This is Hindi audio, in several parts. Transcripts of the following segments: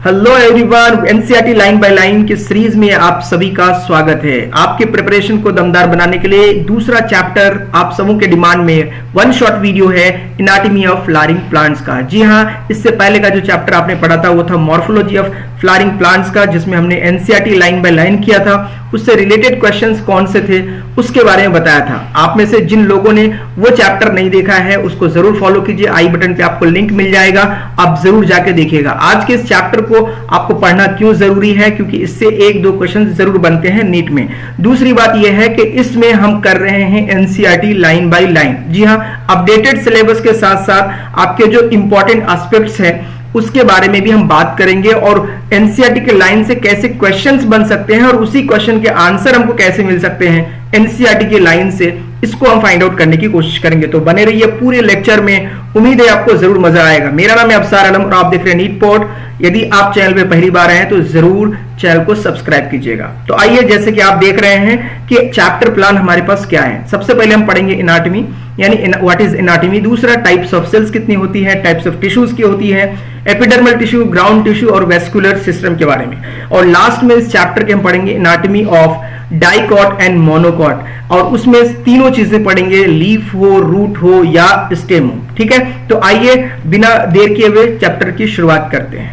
Hello everyone, NCERT line by line की सीरीज में आप सभी का स्वागत है। आपके प्रिपरेशन को दमदार बनाने के लिए दूसरा चैप्टर आप सबों के डिमांड में वन शॉट वीडियो है एनाटॉमी ऑफ फ्लावरिंग प्लांट्स का। जी हाँ, इससे पहले का जो चैप्टर आपने पढ़ा था वो था मॉर्फोलॉजी ऑफ फ्लावरिंग प्लांट्स का, जिसमें हमने एनसीईआरटी लाइन बाय लाइन किया था। उससे रिलेटेड क्वेश्चंस कौन से थे उसके बारे में बताया था। आप में से जिन लोगों ने वो चैप्टर नहीं देखा है उसको जरूर फॉलो कीजिए, आई बटन पे आपको लिंक मिल जाएगा, आप जरूर जाके देखिएगा। आज के इस चैप्टर को आपको पढ़ना क्यों जरूरी है, क्योंकि इससे एक दो क्वेश्चन जरूर बनते हैं नीट में। दूसरी बात यह है कि इसमें हम कर रहे हैं एनसीईआरटी लाइन बाय लाइन। जी हाँ, अपडेटेड सिलेबस के साथ साथ आपके जो इंपॉर्टेंट एस्पेक्ट्स हैं उसके बारे में भी हम बात करेंगे, और एनसीईआरटी के लाइन से कैसे क्वेश्चंस बन सकते हैं और उसी क्वेश्चन के आंसर हमको कैसे मिल सकते हैं एनसीईआरटी के लाइन से, इसको हम फाइंड आउट करने की कोशिश करेंगे। तो बने रहिए पूरे लेक्चर में, उम्मीद है आपको जरूर मजा आएगा। मेरा नाम है अफसार आलम और आप देख रहे हैं नीट पॉड। यदि आप चैनल पे पहली बार आए हैं तो जरूर चैनल को सब्सक्राइब कीजिएगा। तो आइए, जैसे कि आप देख रहे हैं कि चैप्टर प्लान हमारे पास क्या है। सबसे पहले हम पढ़ेंगे एनाटॉमी, यानी व्हाट इज एनाटॉमी। दूसरा, टाइप्स ऑफ सेल्स कितनी होती है, टाइप्स ऑफ टिश्यूज की होती है, एपिडर्मल टिश्यू, ग्राउंड टिश्यू और वेस्कुलर सिस्टम के बारे में। और लास्ट में इस चैप्टर के हम पढ़ेंगे anatomy of dicot and monocot, और उसमें तीनों चीजें पढ़ेंगे, लीफ हो, रूट हो या स्टेम हो। ठीक है, तो आइए बिना देर किए हुए चैप्टर की शुरुआत करते हैं।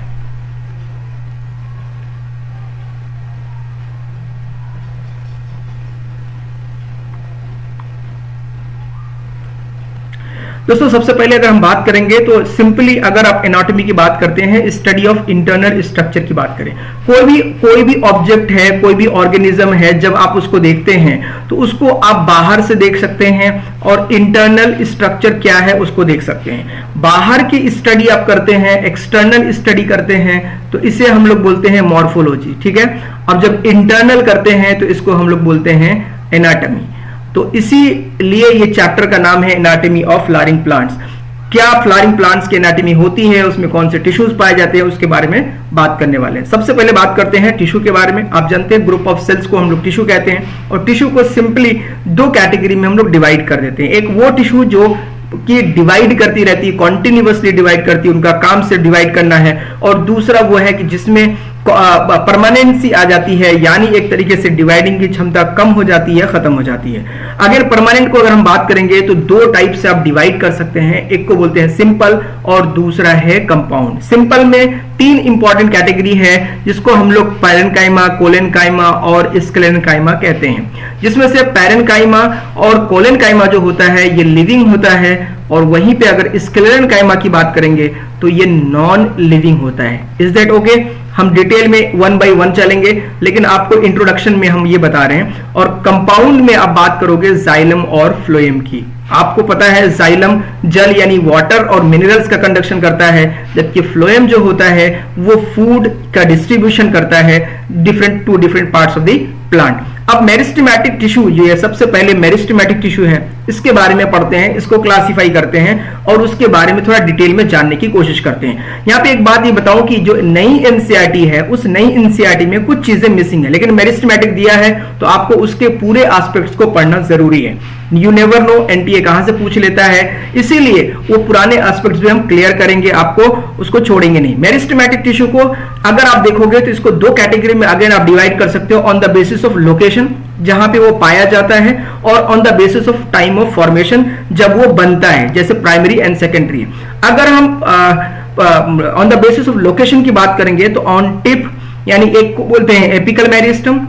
दोस्तों, सबसे पहले अगर हम बात करेंगे तो सिंपली अगर आप एनाटॉमी की बात करते हैं, स्टडी ऑफ इंटरनल स्ट्रक्चर की बात करें, कोई भी ऑब्जेक्ट है, कोई भी ऑर्गेनिज्म है, जब आप उसको देखते हैं तो उसको आप बाहर से देख सकते हैं और इंटरनल स्ट्रक्चर क्या है उसको देख सकते हैं। बाहर की स्टडी आप करते हैं, एक्सटर्नल स्टडी करते हैं, तो इसे हम लोग बोलते हैं मॉर्फोलॉजी। ठीक है, अब जब इंटरनल करते हैं तो इसको हम लोग बोलते हैं एनाटॉमी। तो इसीलिए ये चैप्टर का नाम है एनाटॉमी ऑफ फ्लावरिंग प्लांट्स। क्या फ्लावरिंग प्लांट्स की एनाटॉमी होती है, उसमें कौन से टिश्यूज पाए जाते हैं, उसके बारे में बात करने वाले हैं। सबसे पहले बात करते हैं टिश्यू के बारे में। आप जानते हैं ग्रुप ऑफ सेल्स को हम लोग टिश्यू कहते हैं, और टिश्यू को सिंपली दो कैटेगरी में हम लोग डिवाइड कर देते हैं। एक वो टिश्यू जो कि डिवाइड करती रहती है, कॉन्टिन्यूअसली डिवाइड करती है, उनका काम से डिवाइड करना है, और दूसरा वो है कि जिसमें परमानेंसी आ जाती है, यानी एक तरीके से डिवाइडिंग की क्षमता कम हो जाती है, खत्म हो जाती है। अगर परमानेंट को अगर हम बात करेंगे तो दो टाइप से आप डिवाइड कर सकते हैं, एक को बोलते हैं सिंपल और दूसरा है कंपाउंड। सिंपल में तीन इंपॉर्टेंट कैटेगरी है जिसको हम लोग पैरेन्काइमा, कोलेनकाइमा और स्क्लेरेन्काइमा कहते हैं, जिसमें से पैरेन्काइमा और कोलेनकाइमा जो होता है ये लिविंग होता है, और वहीं पे अगर स्क्लेरेन्काइमा की बात करेंगे तो ये नॉन लिविंग होता है। Is that okay? हम डिटेल में वन बाय वन चलेंगे, लेकिन आपको इंट्रोडक्शन में हम ये बता रहे हैं। और कंपाउंड में आप बात करोगे जाइलम और फ्लोएम की। आपको पता है जाइलम जल यानी वाटर और मिनरल्स का कंडक्शन करता है, जबकि फ्लोएम जो होता है वो फूड का डिस्ट्रीब्यूशन करता है to different parts of the plant. अब मेरिस्टेमेटिक टिश्यू जो है, सबसे पहले मेरिस्टेमेटिक टिश्यू है, इसके बारे में पढ़ते हैं, इसको क्लासिफाई करते हैं और उसके बारे में थोड़ा डिटेल में जानने की कोशिश करते हैं। यहाँ पे एक बात ये बताऊं कि जो नई एनसीईआरटी है उस नई एनसीईआरटी में कुछ चीजें मिसिंग है, लेकिन मेरिस्टेमेटिक दिया है तो आपको उसके पूरे एस्पेक्ट्स को पढ़ना जरूरी है। यू नेवर नो एनटीए कहां से पूछ लेता है, इसीलिए वो पुराने एस्पेक्ट्स भी हम क्लियर करेंगे, आपको उसको छोड़ेंगे नहीं। मेरिस्टेमेटिक टिश्यू को अगर आप देखोगे तो इसको दो कैटेगरी में अगेन आप डिवाइड कर सकते हो, on the basis of location जहां पे वो पाया जाता है, और on the basis of time of formation जब वो बनता है, जैसे प्राइमरी एंड सेकेंडरी। अगर हम on the basis of location की बात करेंगे तो ऑन टिप, यानी एक को बोलते हैं एपिकल मेरिस्टम,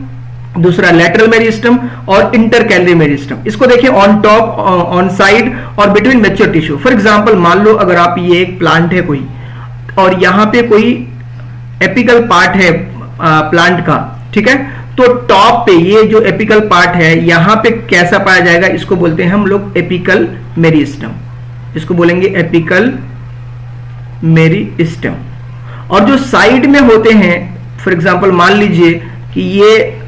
दूसरा लेटरल मेरिस्टम और इंटरकैलरी मेरिस्टम। इसको देखिए ऑन टॉप, ऑन साइड और between mature tissue. For example मान लो अगर आप ये एक प्लांट है कोई, और यहाँ पे कोई एपिकल पार्ट है प्लांट का, ठीक है, तो टॉप पे ये जो एपिकल पार्ट है यहाँ पे कैसा पाया जाएगा, इसको बोलते हैं हम लोग एपिकल मेरिस्टम, इसको बोलेंगे एपिकल मेरिस्टम। और जो साइड में होते हैं, फॉर एग्जांपल मान लीजिए कि ये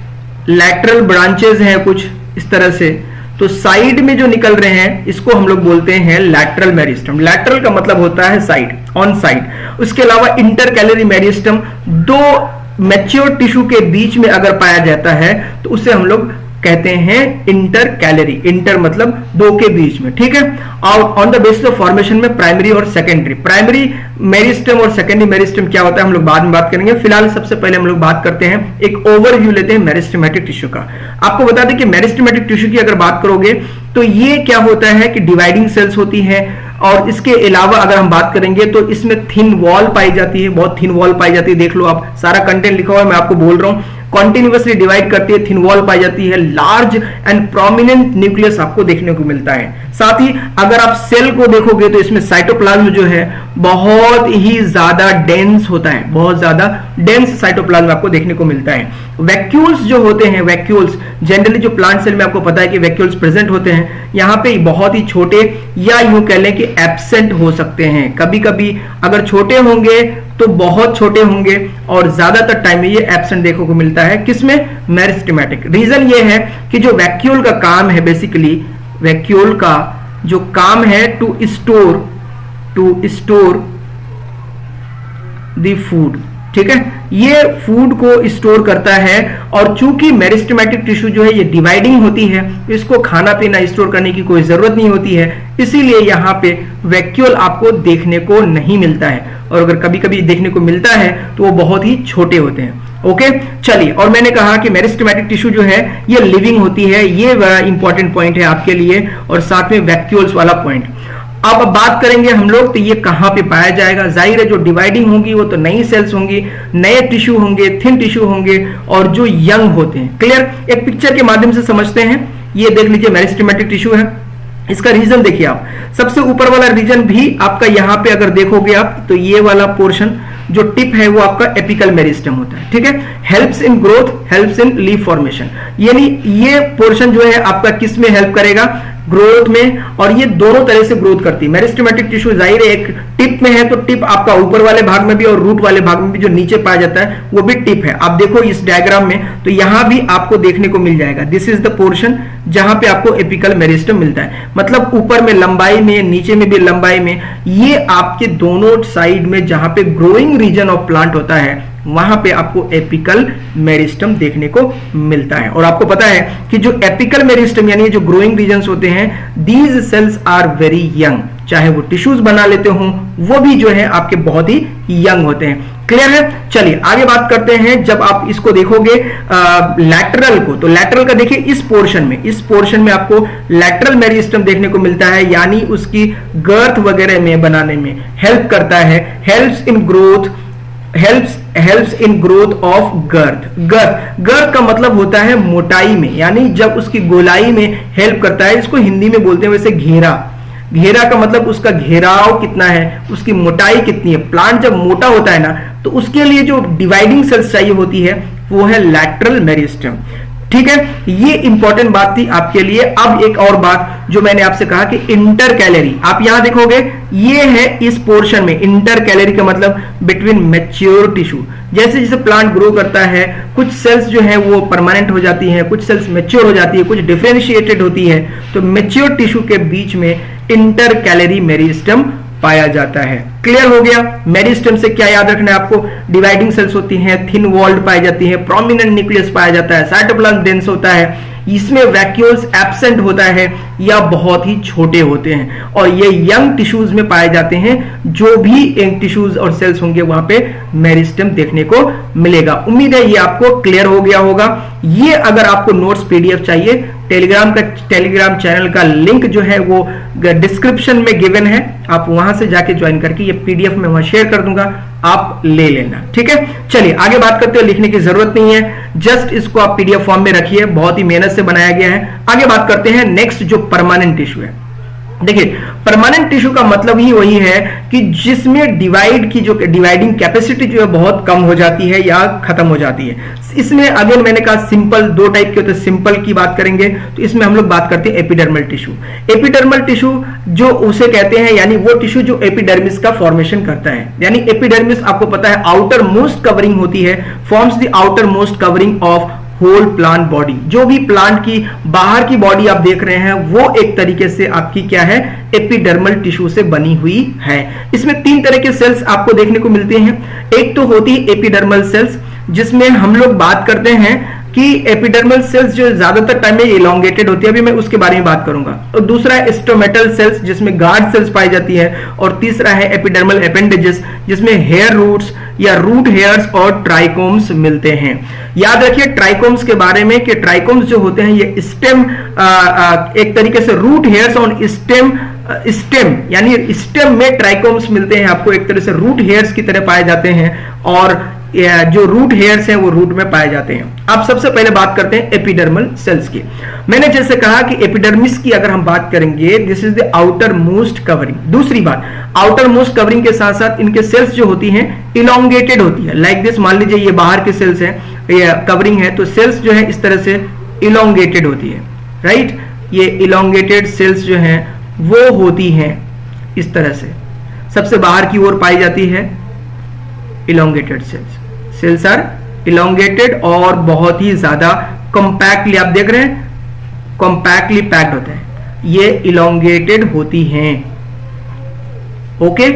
लैटरल ब्रांचेस हैं कुछ इस तरह से, तो साइड में जो निकल रहे हैं इसको हम लोग बोलते हैं लैटरल मेरिस्टम। लैटरल का मतलब होता है साइड, ऑन साइड। उसके अलावा इंटरकैलरी मेरिस्टम दो मैच्योर टिश्यू के बीच में अगर पाया जाता है तो उसे हम लोग कहते हैं इंटर कैलरी। इंटर मतलब दो के बीच में, ठीक है। और on the basis of formation में प्राइमरी और सेकेंडरी, प्राइमरी मेरिस्टम और सेकेंडरी मेरिस्टम क्या होता है हम लोग बाद में बात करेंगे। फिलहाल सबसे पहले हम लोग बात करते हैं, एक ओवरव्यू लेते हैं मेरिस्टेमेटिक टिश्यू का। आपको बता दें कि मेरिस्टेमेटिक टिश्यू की अगर बात करोगे तो ये क्या होता है कि डिवाइडिंग सेल्स होती है, और इसके अलावा अगर हम बात करेंगे तो इसमें थिन वॉल पाई जाती है, बहुत थिन वॉल पाई जाती है। देख लो आप, सारा कंटेंट लिखा हुआ है, मैं आपको बोल रहा हूं। कॉन्टिन्यूअसली डिवाइड करती है, थिन वॉल पाई जाती है, लार्ज एंड प्रोमिनेंट न्यूक्लियस आपको देखने को मिलता है। साथ ही अगर आप सेल को देखोगे तो इसमें साइटोप्लाज्म जो है बहुत ही ज्यादा डेंस होता है, बहुत ज्यादा डेंस साइटोप्लाज्म आपको देखने को मिलता है। वैक्यूल्स जो होते हैं, वैक्यूल्स जनरली जो प्लांट सेल में आपको पता है कि वैक्यूल्स प्रेजेंट होते हैं, यहाँ पे बहुत ही छोटे या यूं कह लें कि एब्सेंट हो सकते हैं। कभी कभी अगर छोटे होंगे तो बहुत छोटे होंगे, और ज्यादातर टाइम में ये एब्सेंट देखने को मिलता है। किसमें? मेरिस्टेमेटिक। रीजन ये है कि जो वैक्यूल का काम है, बेसिकली वैक्यूल का जो काम है टू स्टोर द फूड, ठीक है, ये फूड को स्टोर करता है। और चूंकि मेरिस्टेमेटिक टिश्यू जो है ये डिवाइडिंग होती है, इसको खाना पीना स्टोर करने की कोई जरूरत नहीं होती है, इसीलिए यहाँ पे वैक्यूल आपको देखने को नहीं मिलता है, और अगर कभी कभी देखने को मिलता है तो वो बहुत ही छोटे होते हैं। ओके, चलिए, और मैंने कहा कि मेरिस्टेमेटिक टिश्यू जो है ये लिविंग होती है, ये बड़ा इंपॉर्टेंट पॉइंट है आपके लिए, और साथ में वैक्यूल्स वाला पॉइंट। अब बात करेंगे हम लोग तो ये कहां पे पाया जाएगा। जाहिर है जो डिवाइडिंग होंगी वो तो नई सेल्स होंगी, नए टिश्यू होंगे, थिन टिश्यू होंगे, और जो यंग होते हैं। क्लियर? एक पिक्चर के माध्यम से समझते हैं। ये देख लीजिए मेरिस्टेमेटिक टिश्यू है, इसका रीजन देखिए आप, सबसे ऊपर वाला रीजन भी आपका यहाँ पे अगर देखोगे आप तो ये वाला पोर्शन जो टिप है वो आपका एपिकल मेरिस्टम होता है, ठीक है। Helps in growth, helps in leaf formation, यानी ये पोर्शन जो है आपका किस में हेल्प करेगा? ग्रोथ में, और ये दोनों तरह से ग्रोथ करती है। मेरिस्टेमेटिक टिश्यू जाहिर है एक टिप में है, तो टिप आपका ऊपर वाले भाग में भी और रूट वाले भाग में भी जो नीचे पाया जाता है वो भी टिप है। आप देखो इस डायग्राम में तो यहां भी आपको देखने को मिल जाएगा, दिस इज द पोर्शन जहां पे आपको एपिकल मेरिस्टम मिलता है। मतलब ऊपर में लंबाई में, नीचे में भी लंबाई में, ये आपके दोनों साइड में जहां पे ग्रोइंग रीजन ऑफ प्लांट होता है वहां पे आपको एपिकल मेरिस्टम देखने को मिलता है। और आपको पता है कि जो एपिकल मेरिस्टम यानी जो ग्रोइंग रीजन्स होते हैं, these cells are very young, चाहे वो टिश्यूज बना लेते हों वो भी जो है आपके बहुत ही यंग होते हैं। क्लियर है? चलिए आगे बात करते हैं। जब आप इसको देखोगे लैटरल को, तो लैटरल का देखिए इस पोर्शन में आपको लैटरल मेरिस्टम देखने को मिलता है, यानी उसकी गर्थ वगैरह में बनाने में हेल्प करता है। Helps in growth of girth का मतलब होता है मोटाई में, यानी जब उसकी गोलाई में हेल्प करता है। इसको हिंदी में बोलते हैं वैसे घेरा का मतलब उसका घेराव कितना है, उसकी मोटाई कितनी है। प्लांट जब मोटा होता है ना तो उसके लिए जो डिवाइडिंग सेल्स चाहिए होती है वो है लैटरल मेरिस्टम, ठीक है। ये इंपॉर्टेंट बात थी आपके लिए। अब एक और बात जो मैंने आपसे कहा कि इंटर कैलरी, आप यहां देखोगे ये है इस पोर्शन में। इंटर कैलरी का मतलब बिटवीन मैच्योर टिश्यू, जैसे जैसे प्लांट ग्रो करता है कुछ सेल्स जो है वो परमानेंट हो जाती है, कुछ सेल्स मैच्योर हो जाती है, कुछ डिफरेंशिएटेड होती है। तो मैच्योर टिश्यू के बीच में इंटर कैलरी मेरिस्टम पाया जाता है। क्लियर हो गया? मेरिस्टम से क्या याद रखना है आपको? डिवाइडिंग सेल्स होती हैं, थिन वॉल्ड पाई जाती है, प्रोमिनेंट न्यूक्लियस पाया जाता है, साइटोप्लाज्म डेंस होता है, इसमें वैक्यूल्स एब्सेंट होता है या बहुत ही छोटे होते हैं, और ये यंग टिश्यूज में पाए जाते हैं। जो भी यंग टिश्यूज और सेल्स होंगे वहां पे मेरिस्टम देखने को मिलेगा। उम्मीद है ये आपको क्लियर हो गया होगा। ये अगर आपको नोट्स पीडीएफ चाहिए, टेलीग्राम चैनल का लिंक जो है वो डिस्क्रिप्शन में गिवन है, आप वहां से जाके ज्वाइन करके ये पीडीएफ में वहां शेयर कर दूंगा, आप ले लेना, ठीक है। चलिए आगे बात करते हैं। लिखने की जरूरत नहीं है, जस्ट इसको आप पीडीएफ फॉर्म में रखिए, बहुत ही मेहनत से बनाया गया है। आगे बात करते हैं नेक्स्ट जो परमानेंट टिश्यू है। देखिए परमानेंट टिश्यू का मतलब ही वही है कि जिसमें डिवाइडिंग कैपेसिटी जो है बहुत कम हो जाती है या खत्म हो जाती है। इसमें अगेन मैंने कहा सिंपल दो टाइप के होते हैं। सिंपल की बात करेंगे तो इसमें हम लोग बात करते हैं एपिडर्मल टिश्यू। एपिडर्मल टिश्यू जो उसे कहते हैं, यानी वो टिश्यू जो एपिडर्मिस का फॉर्मेशन करता है। यानी एपिडर्मिस आपको पता है आउटर मोस्ट कवरिंग होती है, forms the outer most covering of whole plant body. जो भी प्लांट की बाहर की बॉडी आप देख रहे हैं वो एक तरीके से आपकी क्या है, एपिडर्मल टिश्यू से बनी हुई है। इसमें तीन तरह के सेल्स आपको देखने को मिलते हैं। एक तो होती है एपिडर्मल सेल्स, जिसमें हम लोग बात करते हैं कि एपिडर्मल सेल्स जो ज्यादातर टाइम में इलोंगेटेड होती है, अभी मैं उसके बारे में बात करूंगा। और दूसरा है स्टोमेटल सेल्स जिसमें गार्ड सेल्स पाई जाती है, और तीसरा है एपिडर्मल अपेंडेजेस जिसमें हेयर रूट्स या रूट हेयर्स और ट्राइकोम्स मिलते हैं। याद रखिए ट्राइकोम्स के बारे में कि ट्राइकोम्स जो होते हैं ये स्टेम एक तरीके से रूट हेयर्स ऑन स्टेम यानी स्टेम में ट्राइकोम्स मिलते हैं आपको, एक तरह से रूट हेयर्स की तरह पाए जाते हैं, और जो रूट हेयर्स हैं वो रूट में पाए जाते हैं। अब सबसे पहले बात करते हैं एपिडर्मल सेल्स की। मैंने जैसे कहा कि एपिडर्मिस की अगर हम बात करेंगे, this is the outer most covering. दूसरी बात, आउटर मोस्ट कवरिंग के साथ साथ इनके सेल्स जो होती हैं इलोंगेटेड होती है, लाइक दिस। मान लीजिए ये बाहर के सेल्स हैं, ये कवरिंग है, तो सेल्स जो है इस तरह से इलोंगेटेड होती है, राइट। ये इलोंगेटेड सेल्स जो हैं वो होती हैं इस तरह से, सबसे बाहर की ओर पाई जाती है इलोंगेटेड सेल्स आर इलोंगेटेड और बहुत ही ज्यादा कॉम्पैक्टली, आप देख रहे हैं कॉम्पैक्टली पैक्ड होता है, ये इलोंगेटेड होती हैं। ओके,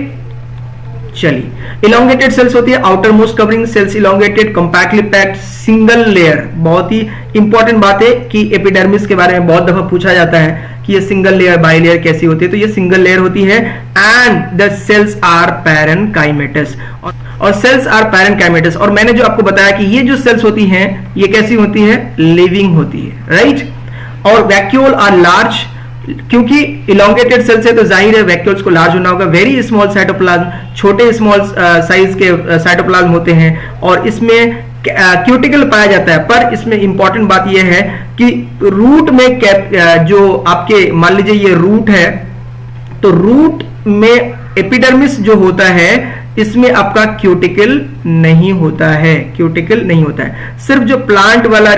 चलिए, इलोंगेटेड सेल्स होती है, outer most covering cells elongated, compactly packed, single layer. बहुत ही इंपॉर्टेंट बात है कि एपिडर्मिस के बारे में बहुत दफा पूछा जाता है कि ये सिंगल लेयर बाई लेयर कैसी होती है, तो ये सिंगल लेयर होती है। And the sales are parenchymatous, और सेल्स आर पैरेनकाइमेटस। और मैंने जो आपको बताया कि ये जो सेल्स होती हैं ये कैसी होती है, लिविंग होती है, राइट। और वैक्यूल आर लार्ज, क्योंकि इलोंगेटेड सेल्स है तो जाहिर है वैक्यूल्स को लार्ज होना होगा। वेरी स्मॉल साइटोप्लाज्म, छोटे स्मॉल साइज के साइटोप्लाज्म होते हैं, और इसमें क्यूटिकल पाया जाता है। पर इसमें इंपॉर्टेंट बात यह है कि रूट में जो आपके मान लीजिए ये रूट है, तो रूट में एपिडर्मिस जो होता है इसमें आपका क्यूटिकल नहीं होता है, क्यूटिकल नहीं होता है। सिर्फ जो प्लांट वाला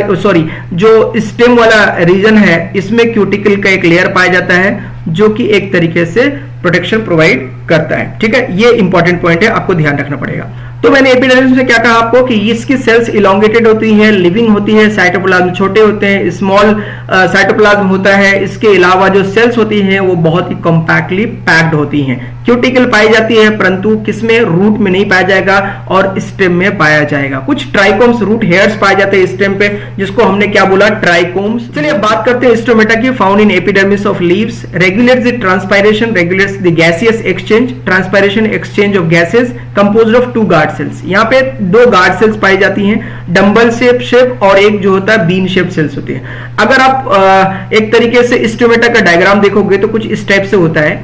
जो स्टेम वाला रीजन है इसमें क्यूटिकल का एक लेयर पाया जाता है जो कि एक तरीके से प्रोटेक्शन प्रोवाइड करता है, ठीक है। ये इंपॉर्टेंट पॉइंट है, आपको ध्यान रखना पड़ेगा। तो मैंने एपिडर्मिस में क्या कहा आपको कि इसकी सेल्स इलोंगेटेड होती है, लिविंग होती है, साइटोप्लाज्म छोटे होते हैं, स्मॉल साइटोप्लाज्म होता है। इसके अलावा जो सेल्स होती हैं वो बहुत ही कॉम्पैक्टली पैक्ड होती हैं, क्यूटिकल पाई जाती है, परंतु किसमें, रूट में नहीं पाया जाएगा और स्टेम में पाया जाएगा। कुछ ट्राइकोम्स, रूट हेयर्स पाए जाते हैं स्टेम पे, जिसको हमने क्या बोला, ट्राइकोम्स। चलिए अब बात करते हैं स्टोमेटा की। Found in epidermis of leaves, regulates the transpiration, regulates the gaseous exchange, transpiration exchange of gases, composed of 2 guard cells. यहाँ पे 2 गार्ड सेल्स पाई जाती हैं, डंबल शेप और एक जो होता है बीन शेप सेल्स होती है। अगर आप एक तरीके से स्टोमेटा का डायग्राम देखोगे तो कुछ इस टाइप से होता है,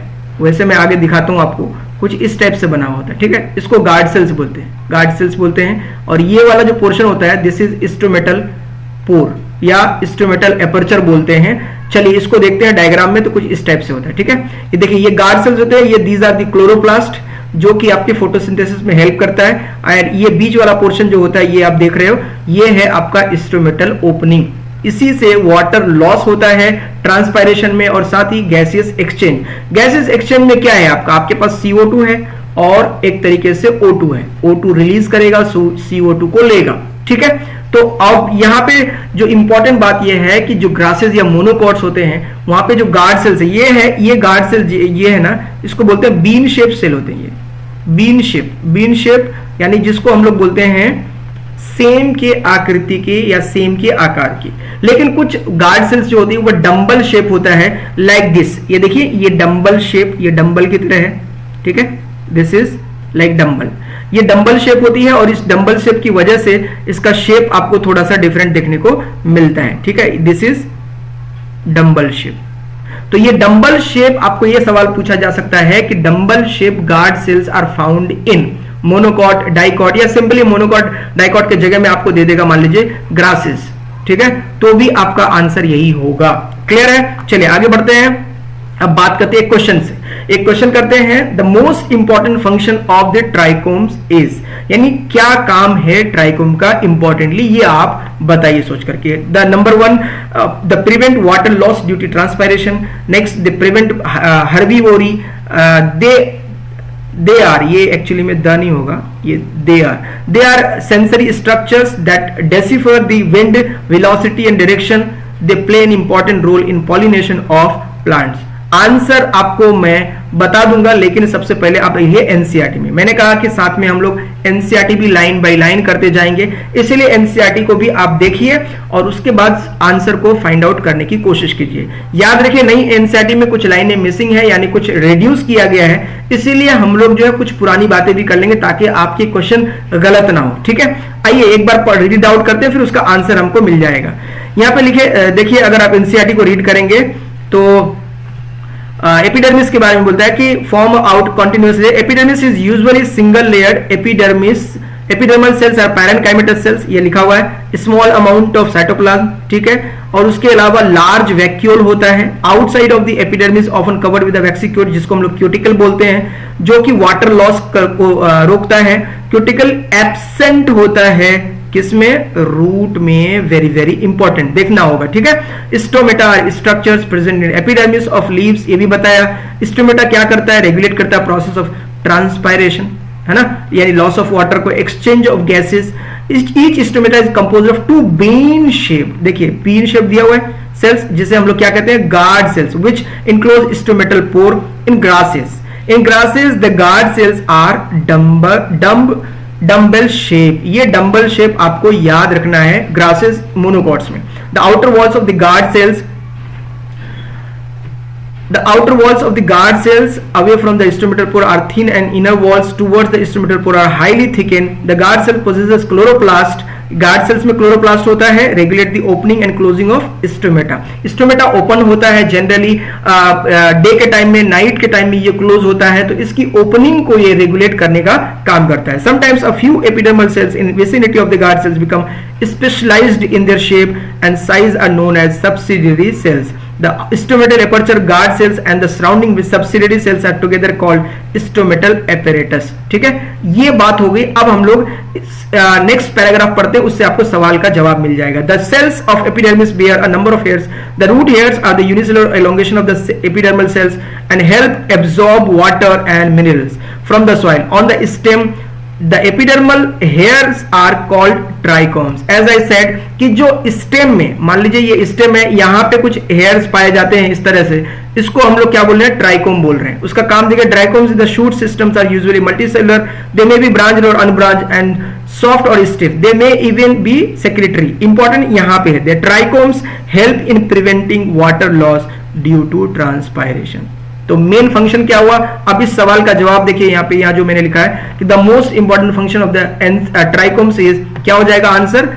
वैसे मैं आगे दिखाता हूं आपको, कुछ इस टाइप से बना होता है, ठीक है। इसको गार्ड सेल्स बोलते हैं, गार्ड सेल्स बोलते हैं। और ये वाला जो पोर्शन होता है दिस इज स्टोमेटल पोर या स्टोमेटल एपर्चर बोलते हैं। चलिए इसको देखते हैं डायग्राम में, तो कुछ इस टाइप से होता है, ठीक है। ये देखिए ये गार्ड सेल्स होते हैं, ये दीज आर द क्लोरोप्लास्ट जो कि आपके फोटोसिंथेसिस में हेल्प करता है। और ये बीच वाला पोर्शन जो होता है ये आप देख रहे हो, ये है आपका स्टोमेटल ओपनिंग। इसी से वाटर लॉस होता है ट्रांसपायरेशन में, और साथ ही गैसियस एक्सचेंज। गैसियस एक्सचेंज में क्या है आपके पास CO2 है और एक तरीके से O2 है। O2 रिलीज करेगा, CO2 को लेगा, ठीक है। तो अब यहाँ पे जो इंपॉर्टेंट बात यह है कि जो ग्रासेस या मोनोकॉट्स होते हैं वहां पे जो गार्ड सेल्स है, ये गार्ड सेल ये है ना, इसको बोलते हैं बीन शेप सेल होते हैं। ये बीन शेप यानी जिसको हम लोग बोलते हैं सेम के आकृति के या सेम के आकार की। लेकिन कुछ गार्ड सेल्स जो होती है वो डंबल शेप होता है, लाइक दिस। ये देखिए ये डंबल शेप, ये डंबल की तरह है, ठीक है। दिस इज लाइक डंबल, ये डंबल शेप होती है, और इस डंबल शेप की वजह से इसका शेप आपको थोड़ा सा डिफरेंट देखने को मिलता है, ठीक है। This is dumbbell shape. तो ये डंबल शेप, आपको ये सवाल पूछा जा सकता है कि dumbbell shape guard cells are found in monocot, dicot, या सिंपली मोनोकॉट डाइकॉट के जगह में आपको दे देगा मान लीजिए ग्रासेस, ठीक है। तो भी आपका आंसर यही होगा। क्लियर है? चलिए आगे बढ़ते हैं। अब बात करते हैं क्वेश्चन से। एक क्वेश्चन करते हैं, the most important function of the trichomes is, यानी क्या काम है ट्राइकोम का इंपॉर्टेंटली, ये आप बताइए सोच करके। The number 1, the prevent water loss due to transpiration. Next, the prevent herbivory. They are, ये एक्चुअली में द नहीं होगा, ये they are sensory structures that decipher the wind velocity and direction. They play an important role in pollination of plants. Answer आपको मैं बता दूंगा, लेकिन सबसे पहले आप ये एनसीईआरटी में, मैंने कहा कि साथ में हम लोग एनसीईआरटी भी लाइन बाय लाइन करते जाएंगे, इसलिए एनसीईआरटी को भी आप देखिए और उसके बाद आंसर को फाइंड आउट करने की कोशिश कीजिए। याद रखिए नहीं एनसीईआरटी में कुछ लाइनें मिसिंग है, यानी कुछ रिड्यूस किया गया है, इसीलिए हम लोग जो है कुछ पुरानी बातें भी कर लेंगे ताकि आपके क्वेश्चन गलत ना हो। ठीक है, आइए एक बार रीड आउट करते हैं, फिर उसका आंसर हमको मिल जाएगा। यहाँ पे लिखे देखिए, अगर आप एनसीईआरटी को रीड करेंगे तो एपिडर्मिस के बारे में बोलता है कि form out continuously. Epidermis is usually single layered epidermis, epidermal cells are parenchymatous cells, ये लिखा हुआ है। स्मॉल अमाउंट ऑफ साइटोप्लाज्म, ठीक है, और उसके अलावा लार्ज वैक्यूल होता है। Outside of the epidermis often covered with waxy cuticle, जिसको हम लोग क्यूटिकल बोलते हैं, जो कि वाटर लॉस को रोकता है। क्यूटिकल एब्सेंट होता है किसमें, रूट में, वेरी वेरी इंपॉर्टेंट देखना होगा। ठीक है, stomata structures present in epidermis of leaves, ये भी बताया। स्टोमेटा क्या करता है, रेगुलेट करता है प्रोसेस ऑफ ट्रांसपायरेशन, है ना, यानी लॉस ऑफ वाटर को, exchange of gases. Each stomata is composed of 2 bean shape, देखिए बीन शेप दिया हुआ है सेल्स, जिसे हम लोग क्या कहते हैं, guard cells, which enclose stomatal pore in grasses. In grasses the guard cells are dumbbell shape, ये डम्बल शेप आपको याद रखना है ग्रासेस मोनोकॉट्स में। The outer walls of the guard cells, the outer walls of the guard cells away from the stomatal pore are thin and inner walls towards the stomatal pore are highly thickened. The guard cell possesses chloroplast, guard cells में क्लोरोप्लास्ट होता है, regulate the opening and closing of stomata. Stomata open होता है जनरली डे के टाइम में, नाइट के टाइम में ये क्लोज होता है, तो इसकी ओपनिंग को ये रेगुलेट करने का काम करता है। Sometimes a few epidermal cells in vicinity of the guard cells become specialized in their shape and size are known as subsidiary cells. The stomatal aperture guard cells and the surrounding with subsidiary cells are together called stomatal apparatus। ठीक है, ये बात हो गई। अब हम लोग नेक्स्ट पैराग्राफ पढ़ते हैं, उससे आपको सवाल का जवाब मिल जाएगा। The cells of epidermis bear a number of hairs. The root hairs are the unicellular elongation of the epidermal cells and help absorb water and minerals from the soil. On the stem, the epidermal hairs are called trichomes. As I said कि जो स्टेम में, मान लीजिए ये स्टेम है, यहाँ पे कुछ हेयर्स पाए जाते हैं इस तरह से, इसको हम लोग क्या बोल रहे हैं, ट्राइकोम बोल रहे हैं। उसका काम देखिए, trichomes the shoot systems are usually multicellular, they may be branched और अनब्रांच्ड एंड सॉफ्ट और stiff, they may even be secretory. Important यहाँ पे है, the trichomes help in preventing water loss due to transpiration. तो मेन फंक्शन क्या हुआ, अब इस सवाल का जवाब देखिए यहाँ पे, यहाँ जो मैंने लिखा है कि the most important function of the trichomes is, क्या हो जाएगा answer,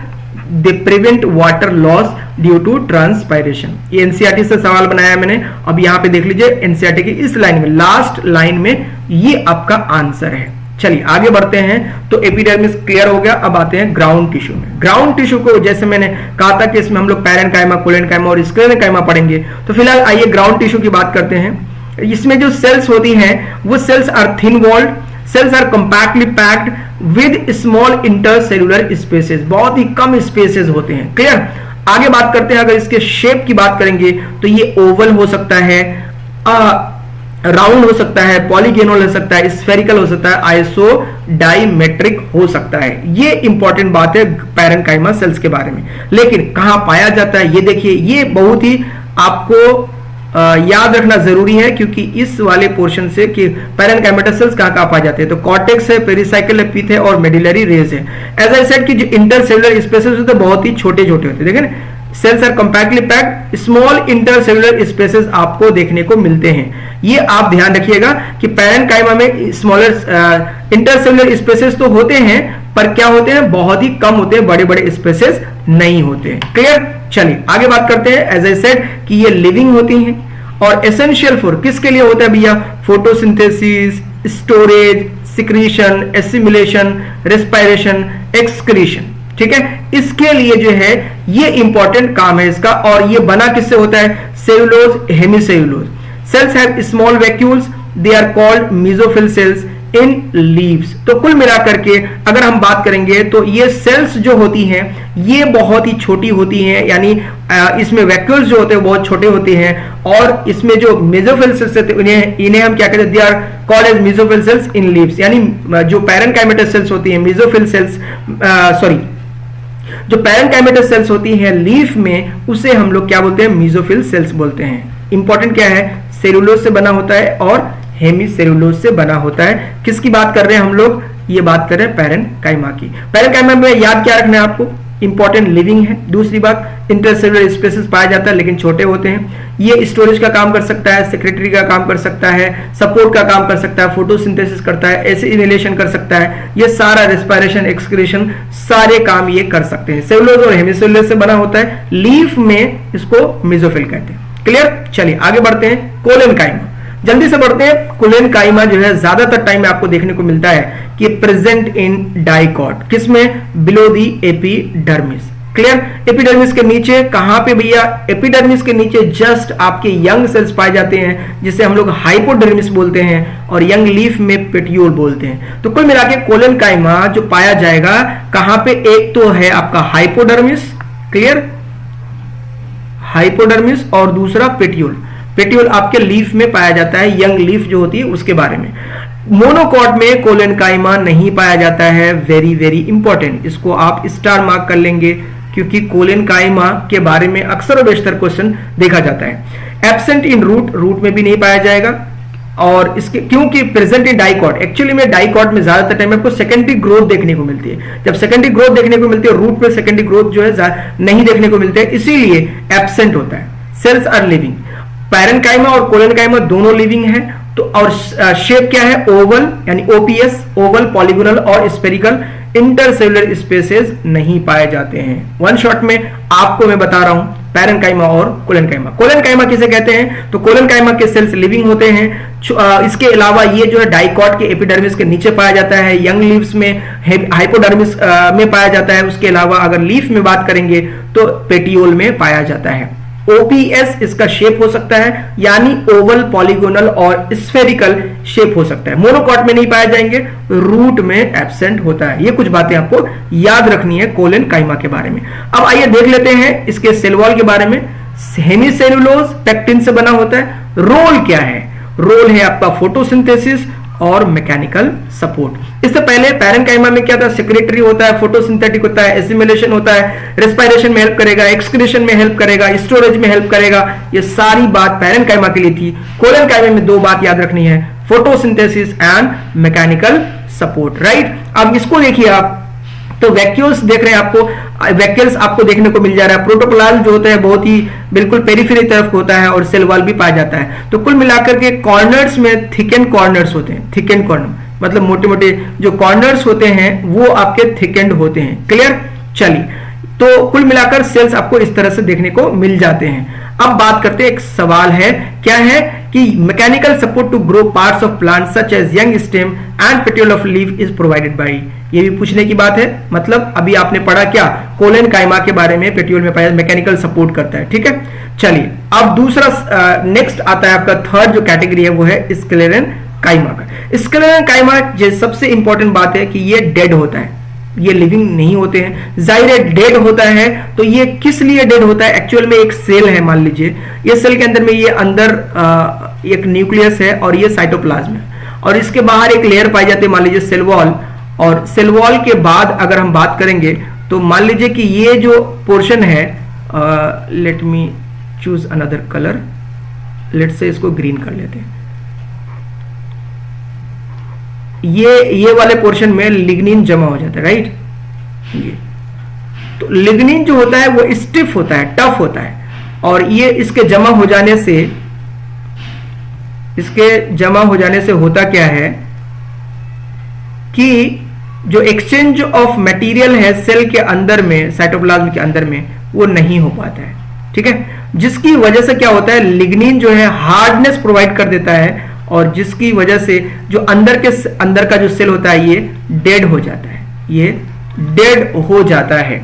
they prevent water loss due to transpiration. ये एनसीईआरटी से सवाल बनाया है मैंने। अब यहाँ पे देख लीजिए एनसीईआरटी की इस लाइन में, लास्ट लाइन में, ये आपका आंसर है। चलिए आगे बढ़ते हैं। तो एपिडर्मिस क्लियर हो गया, अब आते हैं ग्राउंड टिश्यू में। ग्राउंड टिश्यू को जैसे मैंने कहा था कि इसमें हम लोग पैरेनकाइमा, कोलेनकाइमा और स्क्लेरेनकाइमा पढ़ेंगे, तो फिलहाल आइए ग्राउंड टिश्यू की बात करते हैं। इसमें जो सेल्स होती हैं वो cells are thin walled, cells are compactly packed with small intercellular spaces, बहुत ही कम स्पेसेस होते हैं। क्लियर, आगे बात करते हैं। अगर इसके शेप की बात करेंगे तो ये ओवल हो सकता है, राउंड हो सकता है, पॉलीगोनल हो सकता है, स्फेरिकल हो सकता है, आइसो डायमेट्रिक हो सकता है। ये इंपॉर्टेंट बात है पैरेनकाइमा सेल्स के बारे में। लेकिन कहां पाया जाता है ये देखिए, ये बहुत ही आपको याद रखना जरूरी है, क्योंकि इस वाले पोर्शन से कि पैरेनकाइमेटस सेल्स कहां पाए जाते हैं, तो कॉर्टेक्स है, पेरिसाइकिल एपिथ है और मेडुलरी रेस है। एज आई सेड कि जो इंटरसेलुलर स्पेसेस होते हैं बहुत ही छोटे छोटे होते हैं। देखें, cells are compactly packed, small intercellular spaces आपको देखने को मिलते हैं। ये आप ध्यान रखिएगा कि पैरेनकाइमा में स्मॉलर इंटरसेलुलर स्पेसेस तो होते हैं, पर क्या होते हैं, बहुत ही कम होते हैं, बड़े बड़े स्पेसेस नहीं होते हैं। क्लियर, चलिए आगे बात करते हैं। एज आई सेड कि ये लिविंग होती हैं और एसेंशियल फॉर किसके लिए होता है भैया, photosynthesis, storage, secretion, assimilation, respiration, excretion. ठीक है, इसके लिए जो है ये इंपॉर्टेंट काम है इसका। और ये बना किससे होता है, cellulose, hemicellulose. Cells have small vacuoles, they are called mesophyll cells in leaves. तो कुल मिलाकर के अगर हम बात करेंगे तो ये सेल्स जो होती हैं ये बहुत ही छोटी होती हैं, यानी इसमें वैक्यूल्स जो होते हैं बहुत छोटे होते हैं। और इसमें जो मेसोफिल सेल्स होते हैं इन्हें हम क्या कहते हैं, they are called as mesophyll cells in leaves. यानी जो पैरेनकाइमेटस सेल्स होती हैं, मेसोफिल सेल्स, सॉरी, जो पैरेनकाइमेटस सेल्स होती हैं लीफ में, उसे हम लोग क्या बोलते हैं, मेसोफिल सेल्स बोलते हैं। इंपॉर्टेंट क्या है, सेलुलोज से बना होता है और हेमीसेलुलोज से बना होता है। किसकी बात कर रहे हैं हम लोग, ये बात करें पैरेन्काइमा की। पैरेन्काइमा में याद क्या रखना है आपको, इंपॉर्टेंट लिविंग है। दूसरी बात इंटरसेलुलर स्पेसेस पाया जाता है लेकिन छोटे होते हैं। ये स्टोरेज का काम कर सकता है, सेक्रेटरी का काम कर सकता है, सपोर्ट का काम कर सकता है, फोटोसिंथेसिस करता है, ऐसे इनहेलेशन कर सकता है, ये सारा रेस्पिरेशन एक्सक्रीशन सारे काम ये कर सकते हैं। सेलुलोज और हेमिसेलुलोज से बना होता है। लीफ में इसको मेसोफिल कहते हैं। क्लियर, चलिए आगे बढ़ते हैं। कोलेनकाइमा, जल्दी से बढ़ते हैं। कोलेनकाइमा जो है ज्यादातर टाइम में आपको देखने को मिलता है कि प्रेजेंट इन डाइकॉट, किसमें, below the epidermis. Clear, epidermis के नीचे कहां पे भैया, एपिडर्मिस के नीचे जस्ट आपके यंग सेल्स पाए जाते हैं जिसे हम लोग हाइपोडर्मिस बोलते हैं और यंग लीफ में पेट्यूल बोलते हैं। तो कुल मिला के कोलेनकाइमा जो पाया जाएगा कहां पे, एक तो है आपका हाइपोडर्मिस, क्लियर, हाइपोडर्मिस, और दूसरा पेट्यूल। पेट्यूल आपके लीफ में पाया जाता है, यंग लीफ जो होती है उसके बारे में। मोनोकॉट में कोलेनकाइमा नहीं पाया जाता है, वेरी वेरी इंपॉर्टेंट, इसको आप स्टार मार्क कर लेंगे क्योंकि कोलेनकाइमा के बारे में अक्सर और बेशतर क्वेश्चन देखा जाता है। एब्सेंट इन रूट, रूट में भी नहीं पाया जाएगा। और इसके क्योंकि प्रेजेंट इन डाइकॉट, एक्चुअली में डाइकॉट में ज्यादातर टाइम आपको सेकेंडरी ग्रोथ देखने को मिलती है। जब सेकेंडरी ग्रोथ देखने को मिलती है, रूट में सेकेंडरी ग्रोथ जो है नहीं देखने को मिलते हैं, इसीलिए एब्सेंट होता है। सेल्स आर लिविंग, पैरेन्काइमा और कोलेनकाइमा दोनों लिविंग है। तो और शेप क्या है, ओवल यानी ओपीएस, ओवल, पॉलीगोनल और स्फेरिकल। इंटरसेलुलर स्पेसेस नहीं पाए जाते हैं। वन शॉट में आपको मैं बता रहा हूं पैरेन्काइमा और कोलेनकाइमा। कोलेनकाइमा किसे कहते हैं, तो कोलेनकाइमा के सेल्स लिविंग होते हैं। इसके अलावा ये जो है डाइकॉट के एपिडर्मिस के नीचे पाया जाता है, यंग लीव्स में, हाइपोडर्मिस में पाया जाता है। उसके अलावा अगर लीफ में बात करेंगे तो पेटियोल में पाया जाता है। ओपीएस इसका शेप हो सकता है, यानी ओवल, पॉलीगोनल और स्फेरिकल शेप हो सकता है। मोनोकॉट में नहीं पाए जाएंगे, रूट में एब्सेंट होता है। ये कुछ बातें आपको याद रखनी है कोलेनकाइमा के बारे में। अब आइए देख लेते हैं इसके सेल वॉल के बारे में। हेमीसेलुलोज पेक्टिन से बना होता है। रोल क्या है, रोल है आपका फोटोसिंथेसिस और मैकेनिकल सपोर्ट। इससे पहले पैरेन्काइमा में क्या था, सेक्रेटरी होता है, फोटोसिंथेटिक होता है, एसिमिलेशन होता है, रेस्पिरेशन में हेल्प करेगा, एक्सक्रीशन में हेल्प करेगा, स्टोरेज में हेल्प करेगा। ये सारी बात पैरेन्काइमा के लिए थी। कोलेनकाइमा में दो बात याद रखनी है, photosynthesis and mechanical support, right. अब इसको देखिए आप, तो वैक्यूल्स देख रहे हैं आपको, वैक्यूल्स आपको देखने को मिल जा रहा है। प्रोटोप्लाज्म जो होता है बहुत ही बिल्कुल पेरिफेरी तरफ होता है और सेल वॉल भी पाया जाता है। तो कुल मिलाकर के कॉर्नर्स में थिकेंड कॉर्नर्स होते हैं। थिकेंड कॉर्नर मतलब मोटे मोटे जो कॉर्नर्स होते हैं वो आपके थिकेंड होते हैं। क्लियर, चलिए तो कुल मिलाकर सेल्स आपको इस तरह से देखने को मिल जाते हैं। अब बात करते हैं, एक सवाल है, क्या है कि mechanical support to grow parts of plant such as young stem and petiole of leaf is provided by. ये भी पूछने की बात है, मतलब अभी आपने पढ़ा क्या, कोलेनकाइमा के बारे में, पेटियोल में पाया मैकेनिकल सपोर्ट करता है। ठीक है, चलिए अब दूसरा नेक्स्ट आता है आपका थर्ड जो कैटेगरी है वो है स्क्लेरेनकाइमा का। स्क्लेरेनकाइमा जो सबसे इंपॉर्टेंट बात है कि ये डेड होता है, ये लिविंग नहीं होते हैं। जाहिर है डेड होता है, तो ये किस लिए डेड होता है, एक्चुअल में एक सेल है, मान लीजिए ये सेल के अंदर में ये अंदर एक न्यूक्लियस है और ये साइटोप्लाज्म है और इसके बाहर एक लेयर पाई जाती है, मान लीजिए सेल वॉल। और सेल वॉल के बाद अगर हम बात करेंगे तो मान लीजिए कि ये जो पोर्शन है, let me choose another colour, let say इसको ग्रीन कर लेते हैं। ये वाले पोर्शन में लिग्निन जमा हो जाता है, राइट। ये तो लिग्निन जो होता है वो स्टिफ होता है, टफ होता है, और ये इसके जमा हो जाने से होता क्या है कि जो एक्सचेंज ऑफ मटेरियल है सेल के अंदर में, साइटोप्लाज्म के अंदर में, वो नहीं हो पाता है। ठीक है, जिसकी वजह से क्या होता है, लिग्निन जो है हार्डनेस प्रोवाइड कर देता है और जिसकी वजह से जो अंदर का जो सेल होता है ये डेड हो जाता है, ये डेड हो जाता है।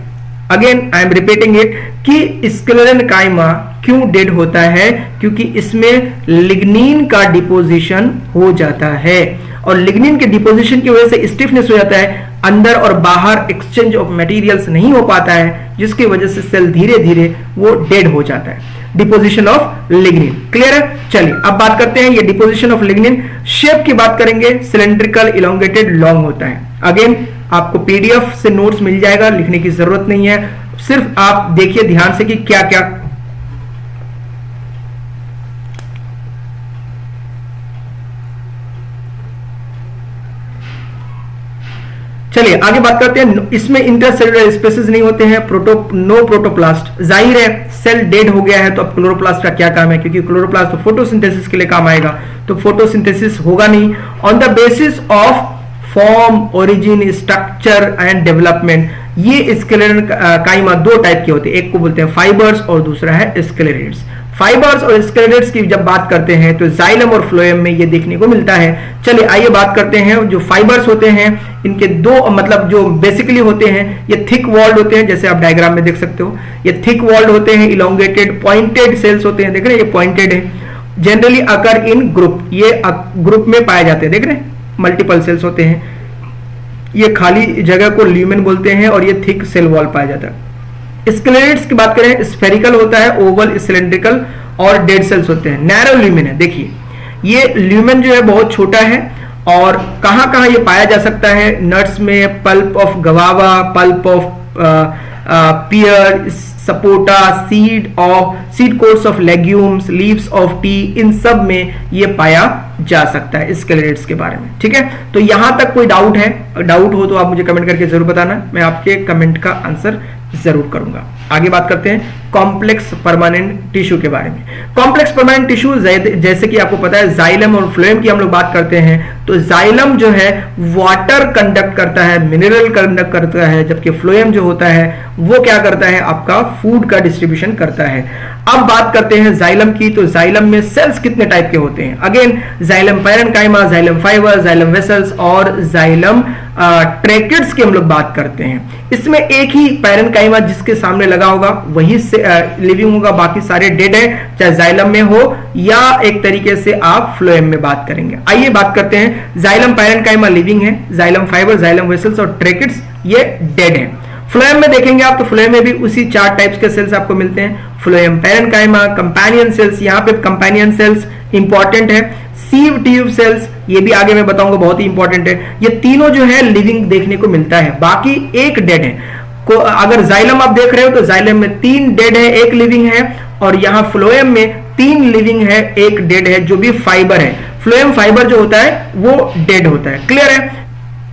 Again I am repeating it कि स्क्लेरेनकाइमा क्यों डेड होता है, क्योंकि इसमें लिग्निन का डिपोजिशन हो जाता है और लिग्निन के डिपोजिशन की वजह से स्टिफनेस हो जाता है, अंदर और बाहर एक्सचेंज ऑफ मटेरियल्स नहीं हो पाता है, जिसकी वजह से सेल धीरे धीरे वो डेड हो जाता है। डिपोजिशन ऑफ लिग्निन, क्लियर है। चलिए अब बात करते हैं ये डिपोजिशन ऑफ लिग्निन। शेप की बात करेंगे, सिलेंड्रिकल, इलोंगेटेड, लॉन्ग होता है। अगेन आपको पीडीएफ से नोट्स मिल जाएगा, लिखने की जरूरत नहीं है, सिर्फ आप देखिए ध्यान से कि क्या क्या चलिए आगे बात करते हैं। इसमें इंटरसेलुलर स्पेसेस नहीं होते हैं, नो प्रोटोप्लास्ट। जाहिर है सेल डेड हो गया है तो अब क्लोरोप्लास्ट का क्या काम है, क्योंकि क्लोरोप्लास्ट तो फोटोसिंथेसिस के लिए काम आएगा, तो फोटोसिंथेसिस होगा नहीं। On the basis of form, origin, structure and development, ये स्केलेटन काइमा दो टाइप के होते हैं, एक को बोलते हैं फाइबर्स और दूसरा है स्केलेटन्स। फाइबर्स और स्केलेटन्स की जब बात करते हैं तो जाइलम और फ्लोएम में ये देखने को मिलता है। चलिए आइए बात करते हैं। जो फाइबर्स होते हैं इनके दो मतलब जो बेसिकली होते हैं ये थिक वॉल्ड होते हैं, जैसे आप डायग्राम में देख सकते हो, ये थिक वॉल्ड होते हैं, इलोंगेटेड पॉइंटेड सेल्स होते हैं, देख रहे हैं ये पॉइंटेड है। जनरली अकर इन ग्रुप, ये ग्रुप में पाए जाते हैं, देख रहे हैं मल्टीपल सेल्स होते हैं। ये खाली जगह को ल्यूमेन बोलते हैं और ये थिक सेल वॉल पाया जाता है। स्केलेटन्स की बात करें, स्फेरिकल होता है, ओवल, सिलेंड्रिकल और डेड सेल्स होते हैं। नैरो ल्यूमेन है, देखिए ये ल्यूमेन जो है बहुत छोटा है और कहां कहां ये पाया जा सकता है, नट्स में, pulp of guava, pulp of pear, sapota, seed coats of legumes, leaves of tea, इन सब में ये पाया जा सकता है स्केलेटन्स के बारे में। ठीक है, तो यहां तक कोई डाउट है? डाउट हो तो आप मुझे कमेंट करके जरूर बताना, मैं आपके कमेंट का आंसर जरूर करूंगा। आगे बात करते हैं कॉम्प्लेक्स परमानेंट टिश्यू के बारे में। कॉम्प्लेक्स परमानेंट टिश्यू जैसे कि आपको पता है जाइलम और फ्लोएम की हम लोग बात करते हैं, तो जाइलम जो है वाटर कंडक्ट करता है, मिनरल कंडक्ट करता है, जबकि फ्लोएम जो होता है वो क्या करता है, आपका फूड का डिस्ट्रीब्यूशन करता है। अब बात करते हैं जाइलम की, तो जाइलम में सेल्स कितने टाइप के होते हैं? Again xylem parenchyma, xylem fibre, xylem vessels और जाइलम ट्रैकेट्स की हम लोग बात करते हैं। इसमें एक ही पैरेन्काइमा जिसके सामने लगा होगा वही से लिविंग होगा, बाकी सारे डेड है, चाहे जाइलम में हो या एक तरीके से आप फ्लोएम में बात करेंगे। आइए बात करते हैं, जाइलम पैरेन्काइमा लिविंग है, जाइलम फाइबर, जाइलम वेसल्स और ट्रैकेट्स ये डेड है। फ्लोएम में देखेंगे आप तो फ्लोएम में भी उसी 4 टाइप्स के सेल्स आपको मिलते हैं, फ्लोएम पैरेन्काइमा, कंपेनियन सेल्स, यहाँ पे कंपेनियन सेल्स इंपॉर्टेंट है, सीव ट्यूब सेल्स, ये भी आगे मैं बताऊंगा बहुत ही इंपॉर्टेंट है। ये तीनों जो है लिविंग देखने को मिलता है, बाकी एक डेड है। अगर जाइलम आप देख रहे हो तो जाइलम में 3 डेड है, 1 लिविंग है, और यहाँ फ्लोएम में 3 लिविंग है, 1 डेड है, जो भी फाइबर है। फ्लोएम फाइबर जो होता है वो डेड होता है। क्लियर है?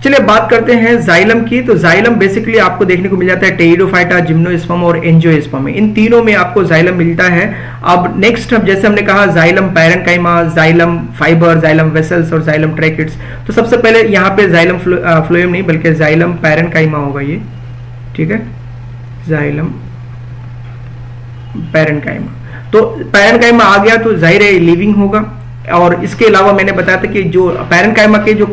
चलिए बात करते हैं जाइलम की, तो जाइलम बेसिकली आपको देखने को मिल जाता है टेरिडोफाइटा, जिम्नोस्पर्म और एंजियोस्पर्म में, इन तीनों में आपको जाइलम मिलता है। अब नेक्स्ट जैसे हमने कहा xylem parenchyma, xylem fibre, xylem vessels और जाइलम ट्रैकेट्स, तो सबसे पहले यहाँ पे जाइलम फ्लोएम नहीं बल्कि जाइलम पैरेन्काइमा होगा ये, ठीक है, जाइलम पैरेन्काइमा। तो पैरेन्काइमा आ गया तो जाहिर है लिविंग होगा, और इसके अलावा मैंने बताया था कि जो पैरेन्काइमा के जो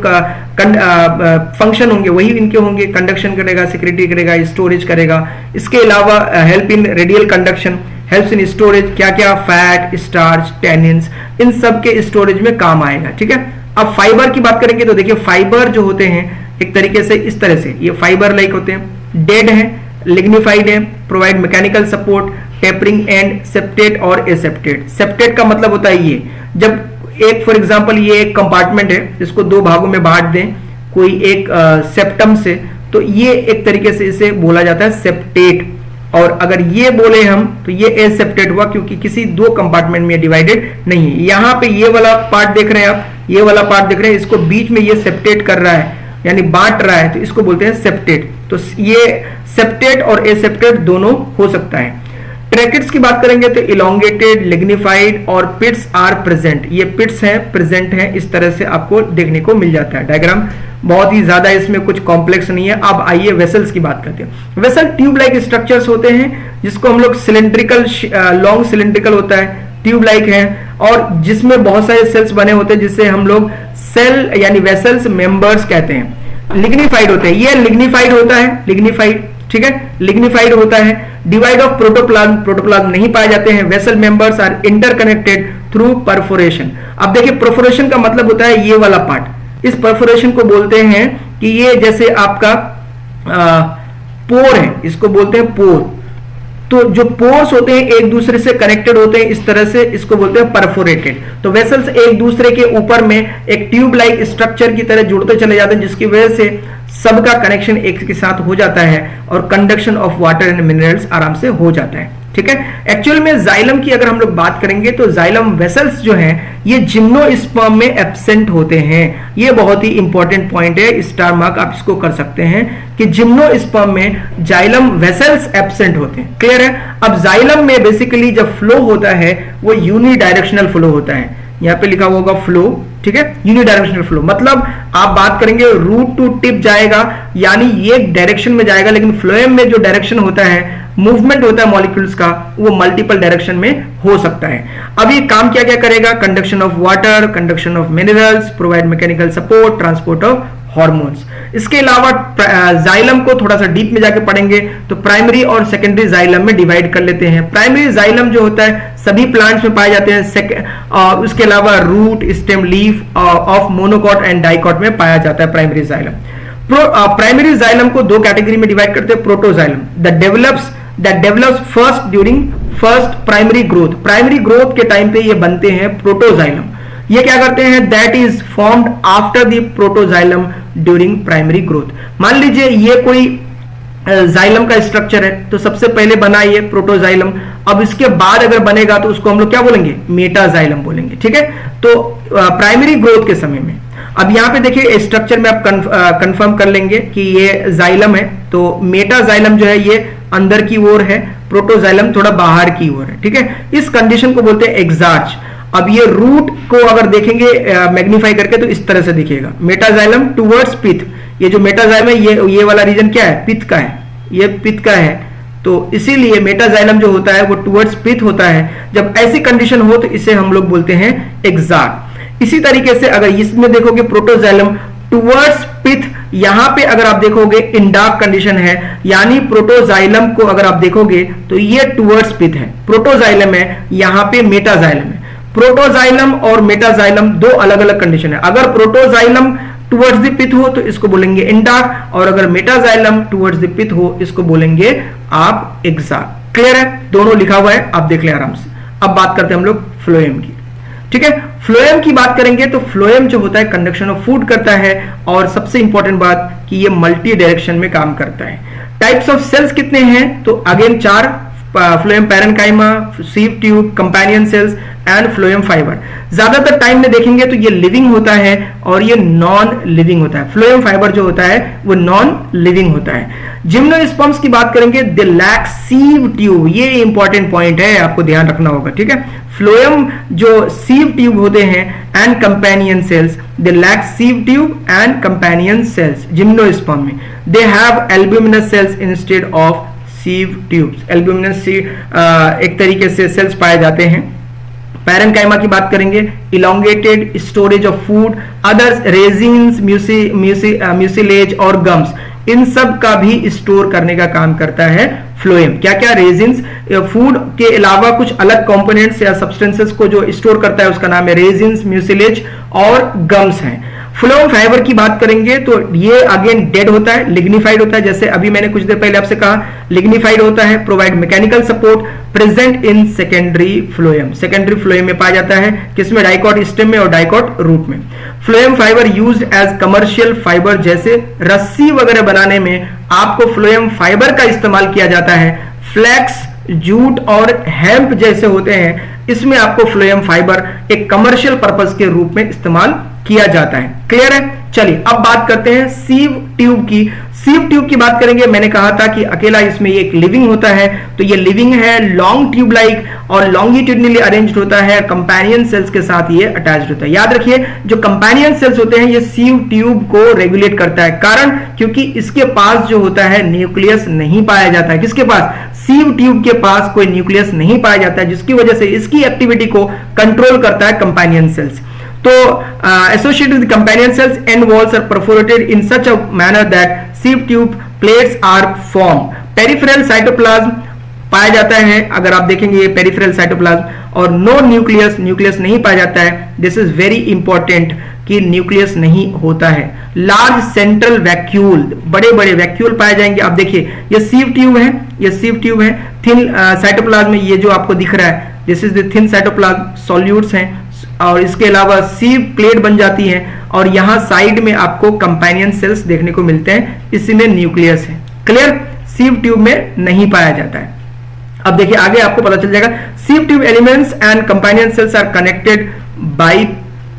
फंक्शन होंगे वही इनके होंगे, कंडक्शन करेगा, सिक्रेटरी करेगा, स्टोरेज करेगा। इसके अलावा help in radial conduction, helps in storage, क्या क्या, फैट, स्टार्च, टैनिन्स, इन सब के स्टोरेज में काम आएगा। ठीक है, अब फाइबर की बात करेंगे तो देखिए फाइबर जो होते हैं एक तरीके से इस तरह से, ये फाइबर लाइक होते हैं, डेड है, लिग्निफाइड है, provide mechanical support, tapering and septate और एसेप्टेट। सेप्टेट का मतलब होता है ये, जब एक फॉर एग्जांपल ये एक कंपार्टमेंट है, इसको 2 भागों में बांट दें कोई एक सेप्टम से, तो ये एक तरीके से इसे बोला जाता है सेप्टेट, और अगर ये बोले हम तो ये एसेप्टेट हुआ, क्योंकि किसी 2 कंपार्टमेंट में डिवाइडेड नहीं है। यहाँ पे ये वाला पार्ट देख रहे हैं आप, ये वाला पार्ट देख रहे हैं, इसको बीच में ये सेप्टेट कर रहा है, यानी बांट रहा है, तो इसको बोलते हैं सेप्टेट। तो ये सेप्टेट और एसेप्टेट दोनों हो सकता है। ट्रैकेट्स की बात करेंगे तो इलोंगेटेड, लिग्निफाइड और पिट्स आर प्रेजेंट, ये पिट्स हैं, प्रेजेंट हैं, इस तरह से आपको देखने को मिल जाता है। डायग्राम बहुत ही ज्यादा इसमें कुछ कॉम्प्लेक्स नहीं है। अब आइए वेसल्स की बात करते हैं। वेसल ट्यूब लाइक स्ट्रक्चर्स होते हैं, जिसको हम लोग सिलेंड्रिकल, लॉन्ग सिलेंड्रिकल होता है, ट्यूब लाइक है, और जिसमें बहुत सारे सेल्स बने होते हैं, जिससे हम लोग सेल यानी वेसल्स मेंबर्स कहते हैं। लिग्निफाइड होते हैं, ये लिग्निफाइड होता है, लिग्निफाइड, ठीक है, लिग्निफाइड होता है। डिवाइड ऑफ प्रोटोप्लाज्म, प्रोटोप्लाज्म नहीं पाए जाते हैं। Vessel members are interconnected through perforation. अब देखिए परफोरेशन का मतलब होता है ये वाला पार्ट, इस परफोरेशन को बोलते हैं कि ये जैसे आपका पोर है, इसको बोलते हैं पोर। तो जो पोर्स होते हैं एक दूसरे से कनेक्टेड होते हैं, इस तरह से इसको बोलते हैं परफोरेटेड। तो वेसल्स एक दूसरे के ऊपर में एक ट्यूब लाइक स्ट्रक्चर की तरह जुड़ते चले जाते हैं, जिसकी वजह से सबका कनेक्शन एक के साथ हो जाता है और conduction of water and minerals आराम से हो जाता है। ठीक है। एक्चुअल में जाइलम की अगर हम लोग बात करेंगे तो जाइलम वेसल्स जो हैं ये जिम्नोस्पर्म में एब्सेंट होते हैं। ये बहुत ही इंपॉर्टेंट पॉइंट है, स्टार मार्क आप इसको कर सकते हैं कि जिम्नोस्पर्म में जाइलम वेसल्स एब्सेंट होते हैं। क्लियर है। अब जाइलम में बेसिकली जब फ्लो होता है वो यूनिडायरेक्शनल फ्लो होता है। यहां पे लिखा होगा फ्लो, ठीक है, यूनिडायरेक्शनल फ्लो मतलब आप बात करेंगे रूट टू टिप जाएगा, यानी ये डायरेक्शन में जाएगा, लेकिन फ्लोएम में जो डायरेक्शन होता है, मूवमेंट होता है मॉलिक्यूल्स का, वो मल्टीपल डायरेक्शन में हो सकता है। अब ये काम क्या क्या करेगा? Conduction of water, conduction of minerals, provide mechanical support, transport of hormones. इसके अलावा जाइलम को थोड़ा सा डीप में जाके पढ़ेंगे तो प्राइमरी और सेकेंडरी जाइलम में डिवाइड कर लेते हैं। प्राइमरी जाइलम जो होता है सभी प्लांट्स में पाए जाते हैं। उसके अलावा root, stem, leaf of monocot and dicot में पाया जाता है प्राइमरी जाइलम। प्राइमरी जाइलम को दो कैटेगरी में डिवाइड करते हैं। Protoxylem that develops first during first primary growth। Primary growth के टाइम पे ये बनते हैं प्रोटोजाइलम। ये क्या करते हैं? That is formed after the protoxylem during primary growth. मान लीजिए ये कोई जाइलम का स्ट्रक्चर है तो सबसे पहले बना ये प्रोटोजाइलम, अब इसके बाद अगर बनेगा तो उसको हम लोग क्या बोलेंगे? मेटाजाइलम बोलेंगे, ठीक है। तो प्राइमरी ग्रोथ के समय में अब यहां पे देखिए स्ट्रक्चर में आप कंफर्म कर लेंगे कि ये जाइलम है, तो मेटाजाइलम जो है ये अंदर की ओर है, प्रोटोजाइलम थोड़ा बाहर की ओर है, ठीक है। इस कंडीशन को बोलते हैं एक्सार्च। अब ये रूट को अगर देखेंगे मैग्नीफाई करके तो इस तरह से दिखेगा, मेटाजाइलम टुवर्ड्स पिथ। ये जो मेटाजाइलम है ये वाला रीजन क्या है? पिथ का है, ये पिथ का है, तो इसीलिए मेटाजाइलम जो होता है वो टुवर्ड्स पिथ होता है। जब ऐसी कंडीशन हो तो इसे हम लोग बोलते हैं एक्सार्ट। इसी तरीके से अगर इसमें देखोगे प्रोटोजाइलम टुवर्ड्स पिथ, यहां पे अगर आप देखोगे इन डार्क कंडीशन है, यानी प्रोटोजाइलम को अगर आप देखोगे तो ये टुवर्ड्स पिथ है, प्रोटोजाइलम है, यहां पे मेटाजाइलम है। प्रोटोजाइलम और मेटाजाइलम दो अलग अलग कंडीशन है। अगर प्रोटोजाइलम टुवर्ड्स द पिथ हो तो इसको बोलेंगे इंडार्क, और अगर मेटाजाइलम टुवर्ड्स द पिथ हो इसको बोलेंगे आप एक्सार्ट। क्लियर है? दोनों लिखा हुआ है, आप देख लें आराम से। अब बात करते हैं हम लोग फ्लोएम की, ठीक है। फ्लोएम की बात करेंगे तो फ्लोएम जो होता है कंडक्शन ऑफ फूड करता है, और सबसे इंपॉर्टेंट बात कि ये मल्टी डायरेक्शन में काम करता है। टाइप्स ऑफ सेल्स कितने हैं? तो again 4, phloem parenchyma, sieve tube, companion cells and phloem fibre. ज्यादातर टाइम में देखेंगे तो ये लिविंग होता है और ये नॉन लिविंग होता है। फ्लोएम फाइबर जो होता है वो नॉन लिविंग होता है। जिम्नोस्पर्म्स की बात करेंगे, दे लैक सीव ट्यूब। ये इंपॉर्टेंट पॉइंट है, आपको ध्यान रखना होगा, ठीक है। फ्लोएम जो सीव ट्यूब होते हैं and companion cells, they lack sieve tube and companion cells gymnosperm में। They have albuminous cells instead of sieve tubes. Albuminous एक तरीके से सेल्स पाए जाते हैं। पैरेन्काइमा की बात करेंगे, elongated storage of food, others resins, mucilage और गम्स, इन सब का भी स्टोर करने का काम करता है फ्लोएम। क्या क्या? रेजिन्स, फूड के अलावा कुछ अलग कंपोनेंट्स या सब्सटेंसेस को जो स्टोर करता है उसका नाम है रेजिन्स, म्यूसिलेज और गम्स हैं। फ्लोएम फाइबर की बात करेंगे तो ये अगेन डेड होता है, लिग्निफाइड होता है, जैसे अभी मैंने कुछ देर पहले आपसे कहा लिग्निफाइड होता है। Provide mechanical support, present in secondary phloem. Secondary phloem में पाया जाता है, किसमें? डाइकॉट स्टेम में और डाइकॉट रूट में। Phloem fibre used as commercial fibre, जैसे रस्सी वगैरह बनाने में आपको फ्लोएम फाइबर का इस्तेमाल किया जाता है। फ्लैक्स, जूट और हेम्प जैसे होते हैं, इसमें आपको फ्लोएम फाइबर एक कमर्शियल पर्पस के रूप में इस्तेमाल किया जाता है। क्लियर है? चलिए अब बात करते हैं सीव ट्यूब की। सीव ट्यूब की बात करेंगे, मैंने कहा था कि अकेला इसमें एक लिविंग होता है, तो ये लिविंग है, लॉन्ग ट्यूब लाइक और लॉन्गिट्यूडनली अरेंज्ड होता है, कंपेनियन सेल्स के साथ ये अटैच्ड होता है। याद रखिए जो कंपेनियन सेल्स होते हैं ये सीव ट्यूब को रेगुलेट करता है, कारण क्योंकि इसके पास जो होता है न्यूक्लियस नहीं पाया जाता है। किसके पास? सीव ट्यूब के पास कोई न्यूक्लियस नहीं पाया जाता है, जिसकी वजह से इसकी एक्टिविटी को कंट्रोल करता है कंपेनियन सेल्स। तो associated with companion cells, end walls are perforated in such a manner that sieve tube plates are formed. Peripheral cytoplasm पाया जाता है, अगर आप देखेंगे ये पेरिफेरल साइटोप्लाज्म, और नो न्यूक्लियस नहीं पाया जाता है। दिस इज वेरी इंपॉर्टेंट कि न्यूक्लियस नहीं होता है। लार्ज सेंट्रल वैक्यूल, बड़े बड़े वैक्यूल पाए जाएंगे। आप देखिए ये सीव ट्यूब है, ये सीव ट्यूब है। थिन साइटोप्लाज्म में ये जो आपको दिख रहा है this is the thin cytoplasm, solutes हैं, और इसके अलावा सीव प्लेट बन जाती है, और यहां साइड में आपको कंपेनियन सेल्स देखने को मिलते हैं, इसी में न्यूक्लियस है। क्लियर? सीव ट्यूब में नहीं पाया जाता है। अब देखिए आगे आपको पता चल जाएगा, sieve tube elements and companion cells are connected by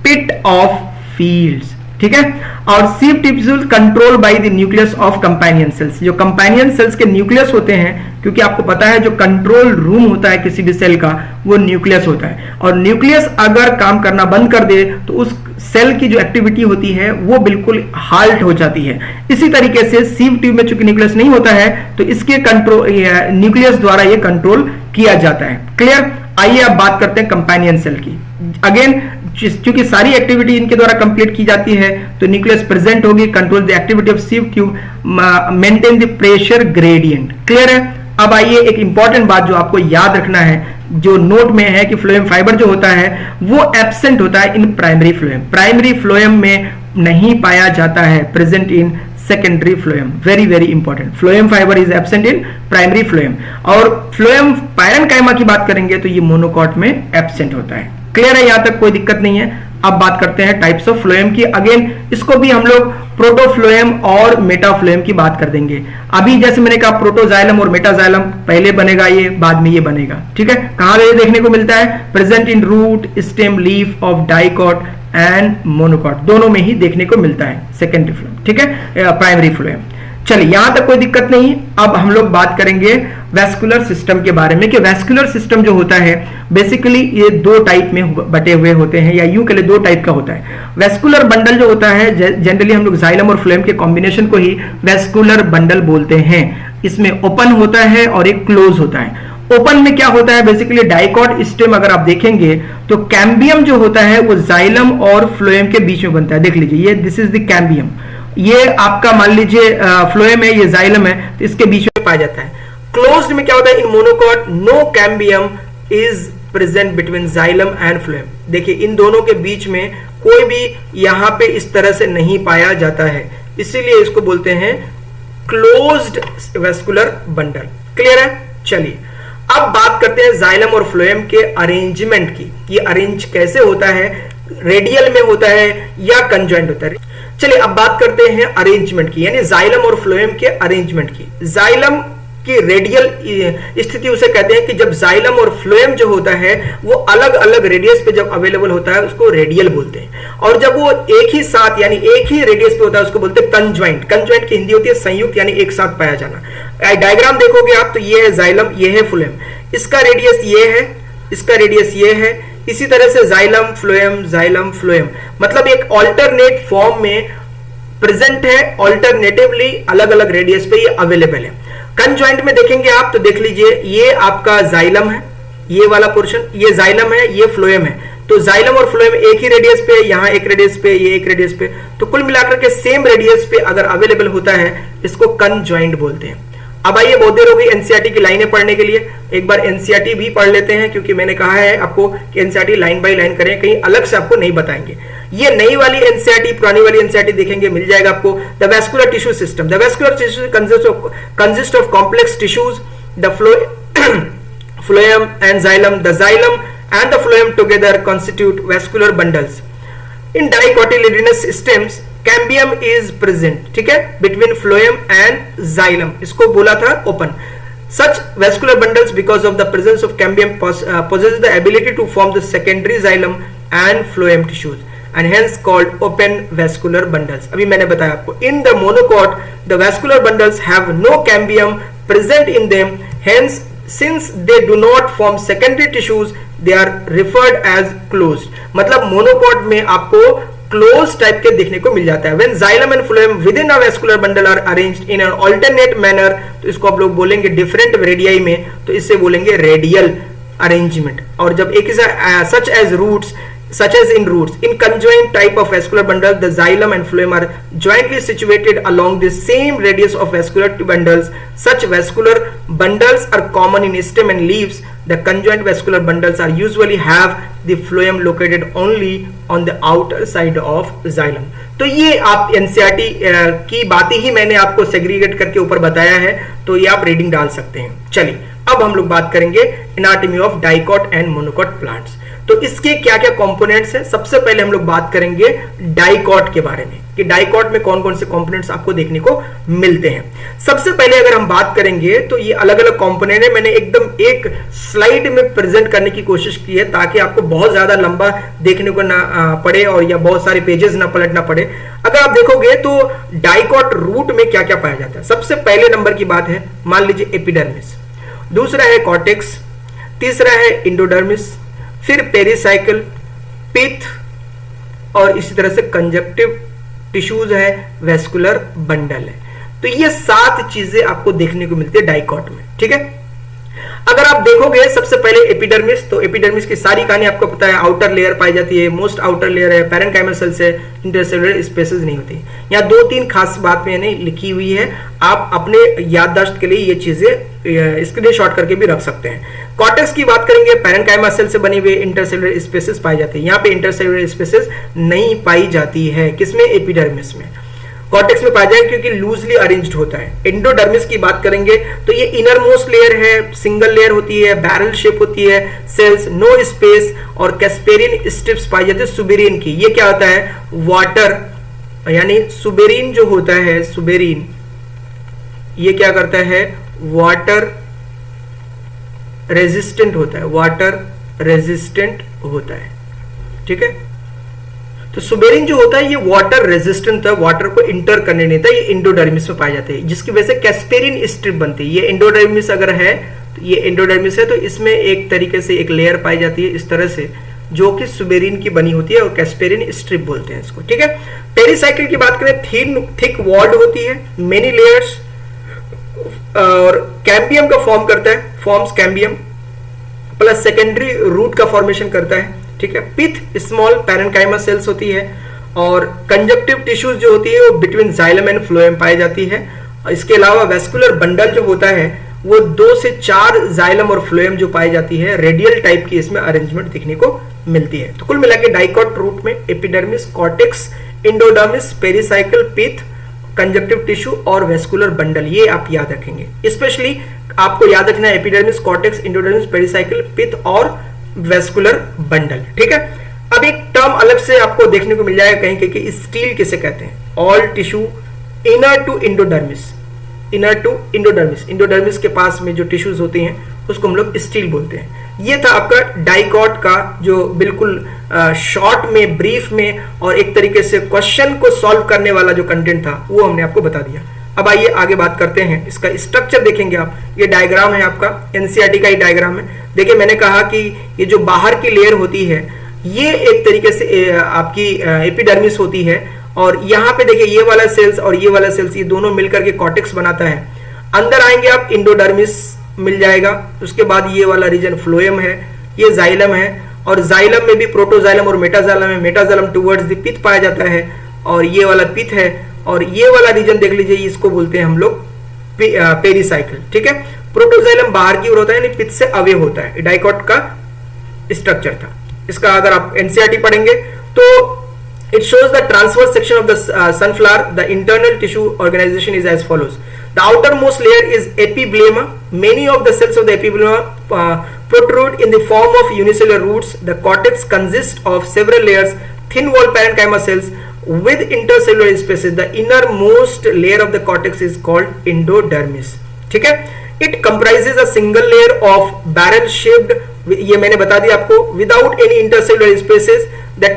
pit of fields, ठीक है। और sieve tubule control by the nucleus of companion cells, जो कंपानियन सेल्स के न्यूक्लियस होते हैं, क्योंकि आपको पता है जो कंट्रोल रूम होता है किसी भी सेल का वो न्यूक्लियस होता है, और न्यूक्लियस अगर काम करना बंद कर दे तो उस सेल की जो एक्टिविटी होती है वो बिल्कुल हाल्ट हो जाती है। इसी तरीके से सीव ट्यूब में चूंकि न्यूक्लियस नहीं होता है तो इसके कंट्रोल न्यूक्लियस द्वारा ये कंट्रोल किया जाता है। क्लियर। आइए अब बात करते हैं कंपेनियन सेल की। अगेन क्योंकि सारी एक्टिविटी इनके द्वारा कंप्लीट की जाती है तो न्यूक्लियस प्रेजेंट होगी, control the activity of sieve tube, maintain the pressure gradient. Clear है। अब आइए एक इंपॉर्टेंट बात जो आपको याद रखना है, जो नोट में है कि फ्लोएम फाइबर जो होता है वो एब्सेंट होता है in primary phloem, primary phloem में नहीं पाया जाता है, present in secondary phloem. Very very important, phloem fibre is absent in primary phloem. और फ्लोएम पैरेन्काइमा की बात करेंगे तो ये मोनोकॉट में एब्सेंट होता है। क्लियर है, यहां तक कोई दिक्कत नहीं है। अब बात करते हैं टाइप्स ऑफ फ्लोएम की। अगेन इसको भी हम लोग प्रोटोफ्लोएम और मेटाफ्लोएम की बात कर देंगे। अभी जैसे मैंने कहा प्रोटोजाइलम और मेटाजाइलम, पहले बनेगा ये, बाद में ये बनेगा, ठीक है। कहां ये देखने को मिलता है? Present in root, stem, leaf of dicot and monocot, दोनों में ही देखने को मिलता है सेकेंडरी फ्लोएम, ठीक है, प्राइमरी फ्लोएम। चलिए यहां तक कोई दिक्कत नहीं। अब हम लोग बात करेंगे वेस्कुलर सिस्टम के बारे में कि वेस्कुलर सिस्टम जो होता है बेसिकली ये दो टाइप में बटे हुए होते हैं, या यूं कह ले दो टाइप का होता है। वेस्कुलर बंडल जो होता है जनरली हम लोग जाइलम और फ्लोएम के कॉम्बिनेशन को ही वेस्कुलर बंडल बोलते हैं। इसमें ओपन होता है और एक क्लोज होता है। ओपन में क्या होता है? बेसिकली डाइकॉट स्टेम अगर आप देखेंगे तो कैम्बियम जो होता है वो जाइलम और फ्लोएम के बीच में बनता है। देख लीजिए ये दिस इज द कैम्बियम, ये आपका मान लीजिए फ्लोएम है, ये जाइलम है, तो इसके बीच में पाया जाता है। क्लोज्ड में क्या होता है? In monocot no cambium is present between xylem and phloem. देखिए इन दोनों के बीच में कोई भी यहां पे इस तरह से नहीं पाया जाता है, इसीलिए इसको बोलते हैं क्लोज्ड वेस्कुलर बंडल। क्लियर है। चलिए अब बात करते हैं जाइलम और फ्लोएम के अरेंजमेंट की। ये अरेंज कैसे होता है, रेडियल में होता है या कंजॉइंट होता है। चलिए अब बात करते हैं अरेंजमेंट की, यानी जाइलम और फ्लोएम के अरेंजमेंट की। जाइलम की रेडियल स्थिति उसे कहते हैं कि जब जाइलम और फ्लोएम जो होता है वो अलग अलग रेडियस पे जब अवेलेबल होता है उसको रेडियल बोलते हैं, और जब वो एक ही साथ यानी एक ही रेडियस पे होता है उसको बोलते हैं कंजॉइंट। कंजॉइंट की हिंदी होती है संयुक्त, यानी एक साथ पाया जाना। डायग्राम देखोगे आप तो ये है जाइलम, ये है फ्लोएम, इसका रेडियस ये है, इसका रेडियस ये है। इसी तरह से जाइलम फ्लोएम, मतलब एक ऑल्टरनेट फॉर्म में प्रेजेंट है, ऑल्टरनेटिवली अलग अलग रेडियस पे ये अवेलेबल है। कंजॉइंट में देखेंगे आप तो देख लीजिए ये आपका जाइलम है, ये वाला पोर्शन ये जाइलम है, ये फ्लोएम है। तो जाइलम और फ्लोएम एक ही रेडियस पे, यहां एक रेडियस पे, ये एक रेडियस पे, तो कुल मिलाकर के सेम रेडियस पे अगर अवेलेबल होता है इसको कंजॉइंट बोलते हैं। अब आइए बहुत देर हो गई एनसीईआरटी की लाइनें पढ़ने के लिए, एक बार एनसीईआरटी भी पढ़ लेते हैं, क्योंकि मैंने कहा है आपको कि एनसीईआरटी लाइन बाय लाइन करें, कहीं अलग से आपको नहीं बताएंगे। ये नई वाली एनसीईआरटी, पुरानी वाली एनसीईआरटी देखेंगे, मिल जाएगा आपको। The vascular tissue system, the vascular tissue consist of complex tissues, the phloem and xylem, the xylem and the phloem together constitute vascular bundles. In dicotyledonous stems cambium is present, ठीक है, बिटवीन फ्लोएम एंड जाइलम, इसको बोला था open. Such vascular bundles, because of the presence of cambium, possess the ability to form the secondary xylem and phloem tissues, and hence called open vascular bundles. अभी मैंने बताया आपको, in the monocot, the vascular bundles have no cambium present in them, hence since they do not form secondary tissues, they are referred as closed. मतलब monocot में आपको क्लोज टाइप के देखने को मिल जाता है। When xylem and phloem within a vascular bundle are arranged in an alternate manner, तो इसको आप लोग बोलेंगे डिफरेंट रेडियाई में, तो इससे बोलेंगे रेडियल अरेंजमेंट। और जब एक such as roots, such as in roots, in conjoined type of vascular bundle, the xylem and phloem are jointly situated along the same radius of vascular bundles. Such vascular bundles are common in stem and leaves. The conjoined vascular bundles are usually have the phloem located only on the outer side of xylem. तो ये आप एनसीईआरटी की बातें ही मैंने आपको सेग्रीगेट करके ऊपर बताया है, तो ये आप रीडिंग डाल सकते हैं। चलिए अब हम लोग बात करेंगे anatomy of dicot and monocot plants. तो इसके क्या क्या कंपोनेंट्स हैं, सबसे पहले हम लोग बात करेंगे डाइकॉट के बारे में कि डाइकॉट में कौन कौन से कंपोनेंट्स आपको देखने को मिलते हैं। सबसे पहले अगर हम बात करेंगे तो ये अलग अलग कंपोनेंट है, मैंने एकदम एक स्लाइड में प्रेजेंट करने की कोशिश की है ताकि आपको बहुत ज्यादा लंबा देखने को ना पड़े और या बहुत सारे पेजेस ना पलटना पड़े। अगर आप देखोगे तो डाइकॉट रूट में क्या क्या पाया जाता है, सबसे पहले नंबर की बात है मान लीजिए एपिडर्मिस, दूसरा है कॉर्टेक्स, तीसरा है इंडोडर्मिस, फिर पेरिसाइकिल, पिथ और इसी तरह से कंजक्टिव टिश्यूज है, वेस्कुलर बंडल है। तो ये 7 चीजें आपको देखने को मिलती है डाइकॉट में, ठीक है। अगर आप देखोगे सबसे पहले एपिडर्मिस, तो एपिडर्मिस की सारी कहानी आपको पता है, आउटर लेयर पाई जाती है, मोस्ट आउटर लेयर है, पैरेनकाइमल सेल्स है, इंटरसेलुलर स्पेसेस नहीं होती। यहाँ 2-3 खास बात मैंने लिखी हुई है, आप अपने याददाश्त के लिए ये चीजें स्क्रीनशॉट करके भी रख सकते हैं। कॉर्टेक्स की बात करेंगे, पैरेनकाइमा सेल से बने हुए इंटरसेलुलर स्पेसेस पाई जाती है, यहाँ पे इंटरसेलुलर स्पेसेस नहीं पाई जाती है, किसमें, एपिडर्मिस में। कॉर्टेक्स में पाया जाएगा क्योंकि लूजली अरेंज्ड होता है। एंडोडर्मिस की बात करेंगे तो ये इनर मोस्ट लेयर है, सिंगल लेयर होती है, बैरल शेप होती है, सेल्स, नो स्पेस और कैस्पेरिन स्ट्रिप्स पाई जाती है सुबेरिन की। ये क्या होता है, वाटर, यानी सुबेरिन जो होता है, सुबेरिन ये क्या करता है, वाटर रेजिस्टेंट होता है, वाटर रेजिस्टेंट होता है, ठीक है। तो सुबेरिन जो होता है ये वाटर रेजिस्टेंट है, वाटर को इंटर करने नहीं देता, ये इंडोडर्मिस में पाया जाता है, जिसकी वजह से कैस्पेरिन स्ट्रिप बनती है। ये इंडोडर्मिस अगर है तो ये इंडोडर्मिस है, तो इसमें एक तरीके से एक लेयर पाई जाती है इस तरह से, जो कि सुबेरिन की बनी होती है और कैस्पेरिन स्ट्रिप बोलते हैं इसको, ठीक है। पेरिसाइकिल की बात करें, थिक वॉल्ड होती है, मेनी लेयर्स और कैम्बियम का फॉर्म करता है, forms cambium plus secondary root का फॉर्मेशन करता है, ठीक है। पिथ स्मॉल पैरेनकाइमा सेल्स होती है और कंजक्टिव टिश्यूज जो होती है वो बिटवीन जाइलम एंड फ्लोएम पाई जाती है। इसके अलावा वेस्कुलर बंडल जो होता है वो 2 से 4 जाइलम और फ्लोएम जो पाई जाती है, रेडियल टाइप की इसमें अरेंजमेंट देखने को मिलती है। तो कुल मिलाकर डाइकॉट रूट में एपिडर्मिस, कॉर्टेक्स, इंडोडर्मिस, पेरिसाइकिल, पिथ, कंजक्टिव टिश्यू और वेस्कुलर बंडल, ये आप याद रखेंगे। स्पेशली आपको याद रखना है एपिडर्मिस, कॉर्टेक्स, इंडोडर्मिस, पेरिसाइकिल, पिथ और वेस्कुलर बंडल, ठीक है। अब एक टर्म अलग से आपको देखने को मिल जाएगा कहीं कि स्टील किसे कहते हैं, all tissue inner to endodermis, inner to endodermis, endodermis के पास में जो टिश्यूज होती हैं उसको हम लोग स्टील बोलते हैं। ये था आपका डाइकॉट का जो बिल्कुल शॉर्ट में, ब्रीफ में और एक तरीके से क्वेश्चन को सॉल्व करने वाला जो कंटेंट था वो हमने आपको बता दिया। अब आइए आगे बात करते हैं, इसका स्ट्रक्चर देखेंगे आप। ये डायग्राम है आपका, एनसीईआरटी का ही डायग्राम है। देखिए मैंने कहा कि ये जो बाहर की लेयर होती है ये एक तरीके से आपकी एपिडर्मिस होती है और यहाँ पे देखिए ये वाला सेल्स और ये वाला सेल्स, ये दोनों मिलकर के कॉर्टेक्स बनाता है। अंदर आएंगे आप, इंडोडर्मिस मिल जाएगा, उसके बाद ये वाला रीजन फ्लोएम है, ये जाइलम है और जाइलम में भी प्रोटोजाइलम और मेटाजाइलम है, मेटाजाइलम टुवर्ड्स द पिथ पाया जाता है और ये वाला पिथ है और ये वाला रीजन देख लीजिए, इसको बोलते हैं हम लोग पेरिसाइकिल, ठीक है। प्रोटोजाइलम बाहर की ओर होता है, पिथ से अवे होता है। डाइकॉट का स्ट्रक्चर था इसका। अगर आप एनसीईआरटी पढ़ेंगे तो it shows the transverse section of the sunflower. The internal tissue organization is as follows. The outermost layer is epiblema. Many of the cells of the epiblema protrude in the form of unicellular roots. The cortex consists of several layers, thin wall parenchyma cells with intercellular spaces. The innermost layer of the cortex is called endodermis. ठीक है। It comprises a single layer of barrel shaped, ये मैंने बता दिया आपको, without any intercellular spaces. The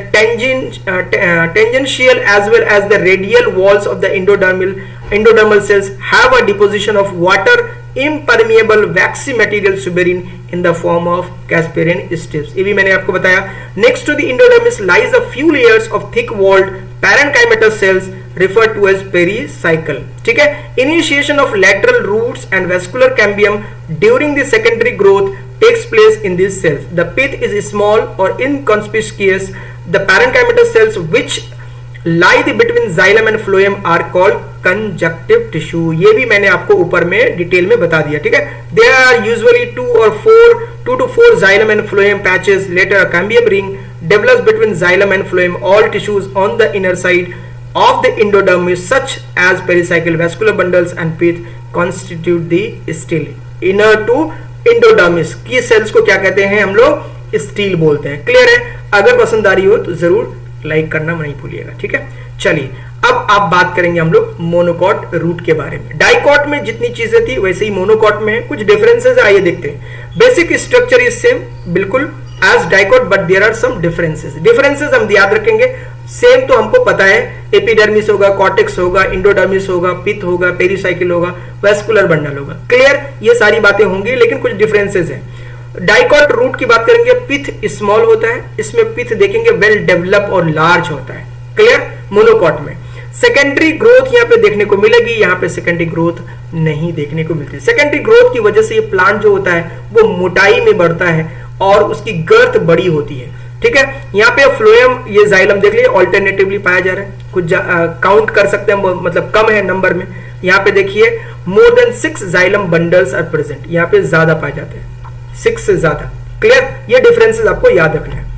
tangential as well as the radial walls of the endodermal cells have a deposition of water impermeable waxy material suberin in the form of Casparian strips. ये भी मैंने आपको बताया। Next to the endodermis lies a few layers of thick-walled parenchymatous cells referred to as pericycle. ठीक है। Initiation of lateral roots and vascular cambium during the secondary growth takes place in these cells. The pith is small or inconspicuous. The parenchymatous cells which lie between xylem and phloem are called conjunctive tissue. ये भी मैंने आपको ऊपर में डिटेल में बता दिया, ठीक है। There are usually 2 to 4 xylem and phloem patches. Later a cambium ring develops between xylem and phloem. All tissues on the inner side of the endodermis such as pericycle, vascular bundles and pith constitute the stele. Inner to endodermis की सेल्स को क्या कहते हैं हम लोग, स्टील बोलते हैं। क्लियर है? अगर पसंद आ रही हो तो जरूर लाइक करना नहीं भूलिएगा। ठीक है, चलिए अब आप बात करेंगे हम लोग मोनोकॉट रूट के बारे में। डाइकॉट में जितनी चीजें थी वैसे ही मोनोकॉट में है, कुछ डिफरेंसेस आइए देखते हैं। बेसिक स्ट्रक्चर इज सेम बिल्कुल as dicot but there are some differences हम याद रखेंगे। सेम तो हमको पता है, एपिडर्मिस होगा, कॉर्टेक्स होगा, इंडोडर्मिस होगा, पिथ होगा, पेरिसाइकिल होगा, वेस्कुलर बंडल होगा। क्लियर? ये सारी बातें होंगी, लेकिन कुछ डिफरेंसेस हैं। डाइकॉट रूट की बात करेंगे, पिथ स्मॉल होता है, इसमें पिथ देखेंगे वेल डेवलप और लार्ज होता है। क्लियर? मोनोकॉट में सेकेंडरी ग्रोथ यहाँ पे देखने को मिलेगी, यहाँ पे सेकेंडरी ग्रोथ नहीं देखने को मिलती। सेकेंडरी ग्रोथ की वजह से ये प्लांट जो होता है वो मोटाई में बढ़ता है और उसकी गर्थ बड़ी होती है। ठीक है, यहाँ पे फ्लोएम, ये जाइलम देख लीजिए ऑल्टरनेटिवली पाया जा रहा है, कुछ काउंट कर सकते हैं, मतलब कम है नंबर में। यहाँ पे देखिए more than 6 xylem bundles are present, यहाँ पे ज्यादा पाए जाते हैं, 6 से ज्यादा। क्लियर? ये डिफरेंसेस आपको याद रखना है।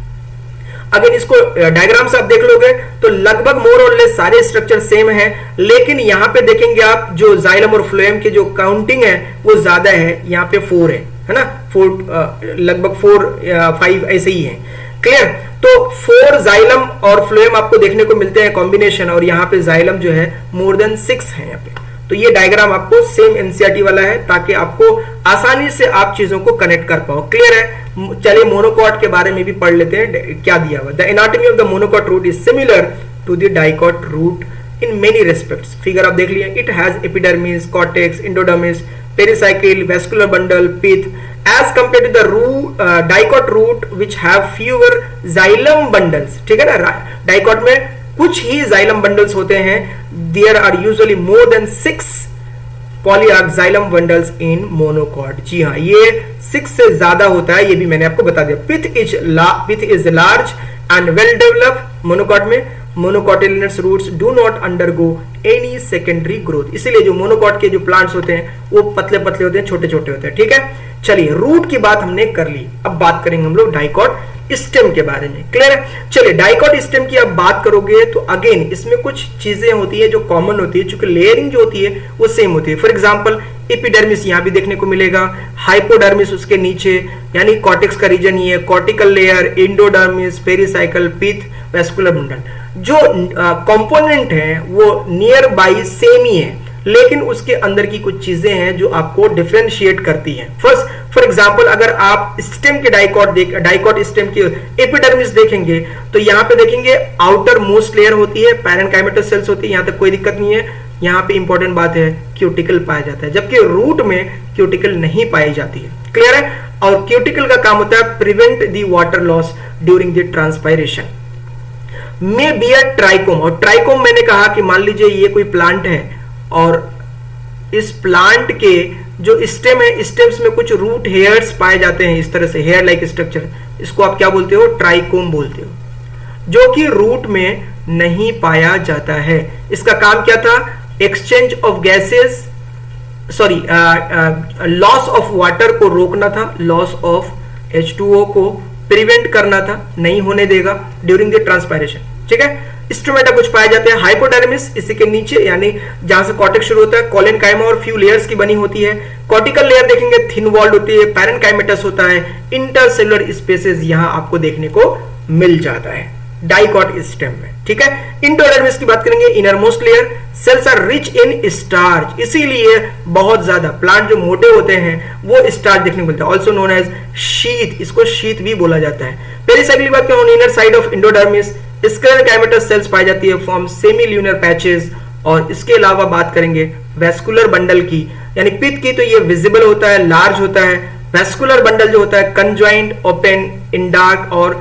अगर इसको डायग्राम से आप देख लोगे तो लगभग मोर और लेस सारे स्ट्रक्चर सेम है, लेकिन यहाँ पे देखेंगे आप जो जाइलम और फ्लोएम की जो काउंटिंग है वो ज्यादा है, यहाँ पे 4 है ना, 4 लगभग 4-5 ऐसे ही है। क्लियर? तो 4 जाइलम और फ्लोएम आपको देखने को मिलते हैं कॉम्बिनेशन, और यहाँ पे जाइलम जो है मोर देन 6 है यहाँ पे। तो ये डायग्राम आपको सेम एनसीईआरटी वाला है ताकि आपको आसानी से आप चीजों को कनेक्ट कर पाओ। क्लियर है? चलिए मोनोकॉट के बारे में भी पढ़ लेते हैं क्या दिया हुआ। The anatomy of the monocot root is similar to the dicot root in many respects. Figure आप देख लिए, it has epidermis, cortex, endodermis, pericycle, vascular bundle, pith as compared to the dicot root which have fewer xylem bundles। ठीक है ना, डाइकॉट में कुछ ही जाइलम बंडल्स होते हैं। There are usually more than 6 polyarch xylem bundles in monocot. जी हाँ, ये 6 से ज्यादा होता है, ये भी मैंने आपको बता दिया। Pith is large and well developed. Monocot में monocotyledonous roots do not undergo any secondary growth, इसीलिए जो मोनोकॉट के जो प्लांट्स होते हैं वो पतले पतले होते हैं, छोटे छोटे होते हैं। ठीक है, चलिए रूट की बात हमने कर ली, अब बात करेंगे हम लोग डाइकॉट स्टेम के बारे में। क्लियर है? चलिए डाइकॉट स्टेम की आप बात करोगे तो अगेन इसमें कुछ चीजें होती है जो कॉमन होती है, चूंकि लेयरिंग जो होती है वो सेम होती है। फॉर एग्जांपल एपिडर्मिस यहाँ भी देखने को मिलेगा, हाइपोडर्मिस उसके नीचे, यानी कॉर्टेक्स का रीजन ये है, कॉर्टिकल लेयर, इंडोडर्मिस, पेरिसाइकल, पिथ, वेस्कुलर बंडल। जो कंपोनेंट है वो नियर बाई सेम ही है, लेकिन उसके अंदर की कुछ चीजें हैं जो आपको डिफरेंशिएट करती हैं। फर्स्ट फॉर एग्जांपल अगर आप स्टेम के डाइकॉट स्टेम की एपिडर्मिस देखेंगे तो यहाँ पे देखेंगे आउटर मोस्ट लेयर होती है, पैरेनकाइमेटस सेल्स होती है, यहाँ तक कोई दिक्कत नहीं है। यहाँ पे इंपॉर्टेंट बात है क्यूटिकल पाया जाता है, जबकि रूट में क्यूटिकल नहीं पाई जाती है। क्लियर है? और क्यूटिकल का काम होता है prevent the water loss during the transpiration. में बी अ ट्राइकोम, और ट्राइकोम मैंने कहा कि मान लीजिए ये कोई प्लांट है और इस प्लांट के जो स्टेम है, स्टेम्स में कुछ रूट हेयर्स पाए जाते हैं, इस तरह से हेयर लाइक स्ट्रक्चर, इसको आप क्या बोलते हो? ट्राइकोम बोलते हो, जो कि रूट में नहीं पाया जाता है। इसका काम क्या था? Exchange of gases, sorry loss of water को रोकना था, लॉस ऑफ H2O को प्रिवेंट करना था, नहीं होने देगा ड्यूरिंग द ट्रांसपायरेशन। ठीक है, स्टोमेटा कुछ पाए जाते हैं, हाइपोडर्मिस इसी के नीचे, यानी जहां से कॉर्टेक्स शुरू होता है, कोलेनकाइमा और फ्यू लेयर्स की बनी होती है। कॉर्टिकल लेयर देखेंगे थिन वॉल्ड होती है, पैरेनकाइमेटस होता है, इंटरसेलुलर स्पेसेस यहां आपको देखने को मिल जाता है डाइकॉट स्टेम में। ठीक है, इंडोडर्मिस की बात करेंगे, innermost layer, cells are rich in starch, इसीलिए बहुत ज्यादा प्लांट जो मोटे होते हैं वो स्टार्च देखने को मिलता है, ऑल्सो नोन एज शीथ, इसको शीथ भी बोला जाता है। पेरिसाइकिल की बात करें, inner side of endodermis sclerenchymatous cells पाई जाती है, फॉर्म सेमी ल्यूनर पैचेस। और इसके अलावा बात करेंगे वेस्कुलर बंडल की, यानी पिथ की, तो ये विजिबल होता है, लार्ज होता है। वेस्कुलर बंडल जो होता है कंजॉइंट, ओपन, इन डार्क और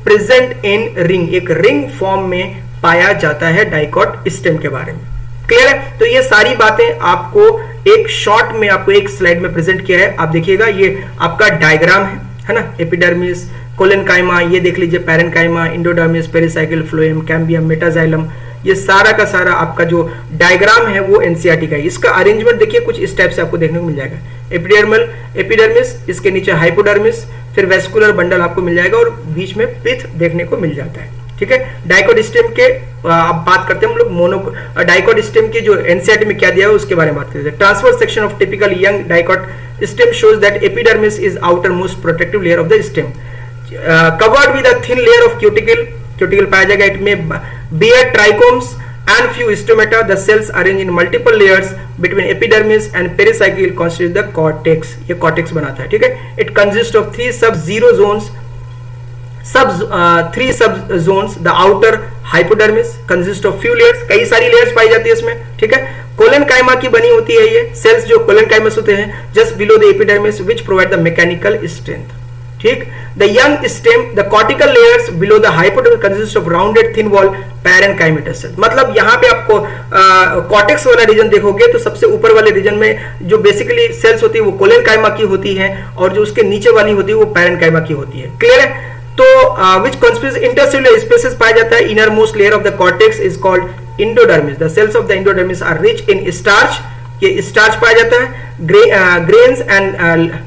प्रेजेंट इन रिंग, एक रिंग फॉर्म में पाया जाता है डाइकॉट स्टेम के बारे में। क्लियर है? तो ये सारी बातें आपको एक शॉर्ट में, आपको एक स्लाइड में प्रेजेंट किया है। आप देखिएगा ये आपका डायग्राम है ना, एपिडर्मिस, कोलेनकाइमा, ये देख लीजिए parenchyma, endodermis, pericycle, phloem, cambium, metaxylem, ये सारा का सारा आपका जो डायग्राम है वो एनसीईआरटी का है। इसका अरेंजमेंट देखिए कुछ इस टाइप से आपको देखने को मिल जाएगा, एपिडर्मिस, इसके नीचे हाइपोडर्मिस, फिर वेस्कुलर बंडल आपको मिल जाएगा और बीच में पिथ देखने को मिल जाता है। ठीक है, डाइकॉट स्टेम के अब बात करते हैं हम लोग डाइकॉट स्टेम की जो एनसीईआरटी में क्या दिया है उसके बारे में बात करते हैं। Transverse section of typical young dicot stem shows that epidermis is outer most protective layer of the stem. Covered with a thin layer of cuticle पाया जाएगा। It may bear trichomes and few stomata. The cells arranged in multiple layers between epidermis and pericycle constitute the cortex. ये cortex बनाता है, ठीक है। It consists of three sub zones. The outer hypodermis consists of few layers. कई सारी layers पाई जाती है इसमें, ठीक है। कोलेनकाइमा की बनी होती है ये cells, जो कोलेनकाइमस होते हैं just below the epidermis, which provide the mechanical strength, ठीक। The young stem, the cortical layers below the hypodermis consists of rounded thin wall parenchymatous cells। मतलब यहाँ पे आपको कॉर्टेक्स वाला रीजन देखोगे तो सबसे ऊपर वाले रीजन में जो बेसिकली सेल्स होती है वो कोलेनकाइमा की होती है, और जो उसके नीचे वाली होती है वो पैरेनकाइमा की होती है। क्लियर है? तो which constitutes intercellular spaces पाया जाता है। inner most layer of the cortex is called endodermis। the cells of the endodermis are rich in starch। ये starch पाया जाता है। grains and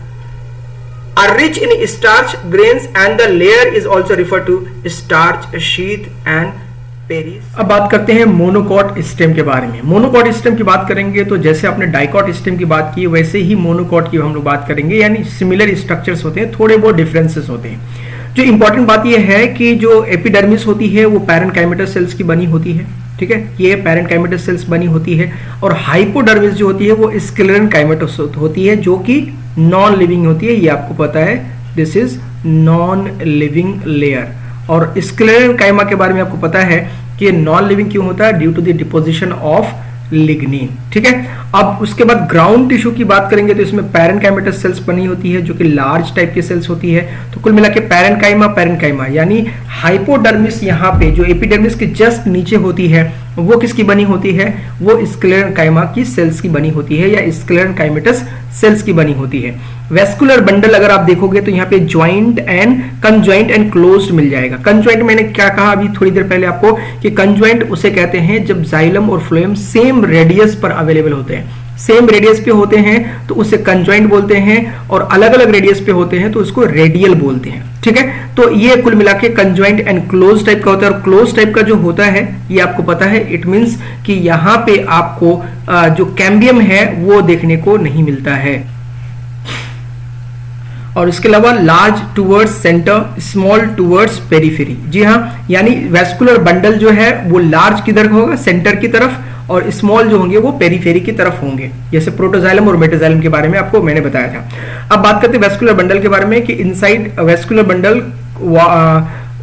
are rich in starch grains and the layer is also referred to starch sheath and Paris. अब बात करते हैं मोनोकॉट स्टेम के बारे में। मोनोकॉट स्टेम की बात करेंगे तो जैसे आपने डाइकॉट स्टेम की बात की वैसे ही मोनोकॉट की हम लोग बात करेंगे, यानी सिमिलर स्ट्रक्चर्स होते हैं, थोड़े बहुत डिफरेंसेस होते हैं। जो इंपॉर्टेंट बात यह है कि जो एपिडर्मिस होती है वो पैरेनकाइमेटस सेल्स की बनी होती है, ठीक है, ये पैरेनकाइमेटस सेल्स बनी होती है, और हाइपोडर्मिस जो होती है वो स्क्लेरेनकाइमेटस होती है, जो कि नॉन लिविंग होती है। ये आपको पता है, this is non living layer. और स्क्लेरेनकाइमा के बारे में आपको पता है कि नॉन लिविंग क्यों होता है, due to the deposition of lignin, ठीक है। अब उसके बाद ग्राउंड टिश्यू की बात करेंगे तो इसमें पैरेनकाइमेटस सेल्स बनी होती है, जो कि लार्ज टाइप की सेल्स होती है। तो कुल मिला के पैरेनकाइमा यानी हाइपोडर्मिस यहाँ पे जो एपिडर्मिस के जस्ट नीचे होती है वो किसकी बनी होती है, वो स्क्लेरेनकाइमा की सेल्स की बनी होती है, या स्क्लेरेनकाइमेटस सेल्स की बनी होती है। वेस्कुलर बंडल अगर आप देखोगे तो यहाँ पे joint and conjoint and closed मिल जाएगा। कंज्वाइंट मैंने क्या कहा अभी थोड़ी देर पहले आपको, कि कंज्वाइंट उसे कहते हैं जब जाइलम और फ्लोएम सेम रेडियस पर अवेलेबल होते हैं। सेम रेडियस पे होते हैं तो उसे कंज्वाइंट बोलते हैं, और अलग अलग रेडियस पे होते हैं तो उसको रेडियल बोलते हैं, ठीक है। तो ये कुल मिला के कंज्वाइंट एंड क्लोज टाइप का होता है। और क्लोज टाइप का जो होता है ये आपको पता है, इट मींस कि यहाँ पे आपको जो कैम्बियम है वो देखने को नहीं मिलता है। और इसके अलावा large towards centre, small towards periphery. जी हाँ, यानी वेस्कुलर बंडल जो है वो लार्ज किधर होगा, सेंटर की तरफ, और स्मॉल जो होंगे वो पेरिफेरी की तरफ होंगे, जैसे प्रोटोजाइलम और मेटाजाइलम के बारे में आपको मैंने बताया था। अब बात करते हैं वेस्कुलर बंडल के बारे में, कि inside vascular bundle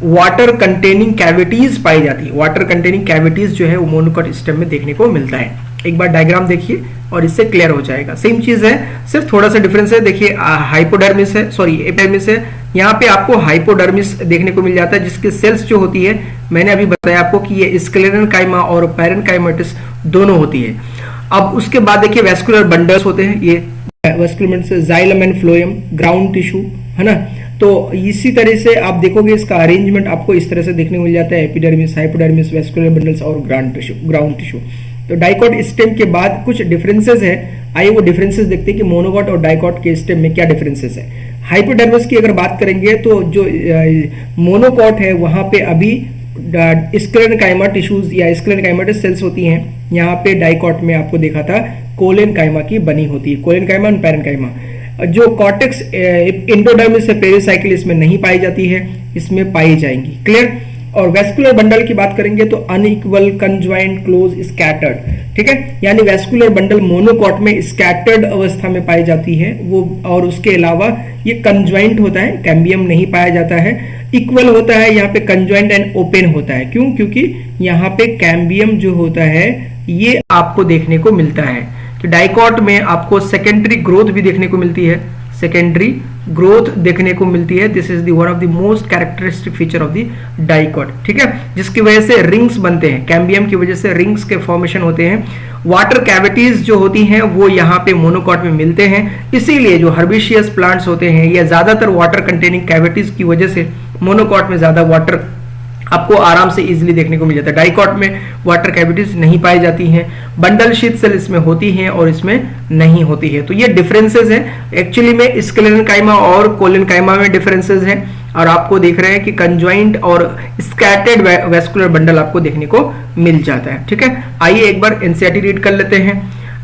water containing cavities पाई जाती है। वाटर कंटेनिंग कैविटीज जो है वो मोनोकॉट स्टेम में देखने को मिलता है। एक बार डायग्राम देखिए और इससे क्लियर हो जाएगा। सेम चीज है, सिर्फ थोड़ा सा डिफरेंस है। देखिए हाइपोडर्मिस है, सॉरी एपिडर्मिस है, यहाँ पे आपको हाइपोडर्मिस देखने को मिल जाता है, जिसके सेल्स जो होती है मैंने अभी बताया आपको कि ये स्क्लेरेनकाइमा और पैरेनकाइमेटस दोनों होती है। अब उसके बाद देखिए वेस्कुलर बंडल्स होते हैं, ये vascular xylem and phloem, ground tissue है ना। तो इसी तरह से आप देखोगे इसका अरेंजमेंट आपको इस तरह से देखने को मिल जाता है, एपिडर्मिस, हाइपोडर्मिस, वेस्कुलर बंडल्स और ग्राउंड टिश्यू। तो डाइकॉट स्टेम के बाद कुछ डिफरेंसेस है, आइए वो डिफरेंसेस देखते हैं कि मोनोकॉट और डाइकॉट के स्टेम में क्या डिफरेंसेस है। हाइपोडर्मिस की अगर बात करेंगे तो जो मोनोकॉट है वहां पे अभी स्क्लेरेनकाइमा टिश्यूज या स्क्लेरेनकाइमेटस सेल्स होती हैं। यहाँ पे डाइकॉट में आपको देखा था कोलेनकाइमा की बनी होती है, कोलेनकाइमा और पैरेनकाइमा। जो कॉर्टेक्स एंडोडर्मिस से पेरिसाइकिल इसमें नहीं पाई जाती है, इसमें पाई जाएंगी। क्लियर? और वेस्कुलर बंडल की बात करेंगे तो अनइक्वल, कंज्वाइंट, क्लोज, स्कैटर्ड, ठीक है, यानी वेस्कुलर बंडल मोनोकॉट में स्कैटर्ड अवस्था में पाई जाती है वो, और उसके अलावा ये कंज्वाइंट होता है, कैम्बियम नहीं पाया जाता है। इक्वल होता है, यहाँ पे कंज्वाइंट एंड ओपन होता है। क्यों? क्योंकि यहाँ पे कैम्बियम जो होता है ये आपको देखने को मिलता है। तो डाइकॉट में आपको सेकेंडरी ग्रोथ भी देखने को मिलती है, सेकेंडरी ग्रोथ देखने को मिलती है। This is the one of the most characteristic feature of the dicot, ठीक है, जिसकी वजह से रिंग्स बनते हैं, कैम्बियम की वजह से रिंग्स के फॉर्मेशन होते हैं। वाटर कैविटीज जो होती हैं वो यहाँ पे मोनोकॉट में मिलते हैं, इसीलिए जो हर्बिशियस प्लांट्स होते हैं या ज्यादातर वाटर कंटेनिंग कैविटीज की वजह से मोनोकॉट में ज्यादा वाटर आपको आराम से इजीली देखने को मिल जाता है। डाइकॉट में वाटर कैविटीज नहीं पाई जाती हैं, बंडल शीथ सेल इसमें होती हैं और इसमें नहीं होती है। तो ये डिफरेंसेस हैं। एक्चुअली में स्क्लेरेनकाइमा और कोलेनकाइमा में डिफरेंसेस हैं, और आपको देख रहे हैं कि कंज्वाइंट और स्कैटर्ड वेस्कुलर बंडल आपको देखने को मिल जाता है, ठीक है। आइए एक बार एनसीईआरटी रीड कर लेते हैं।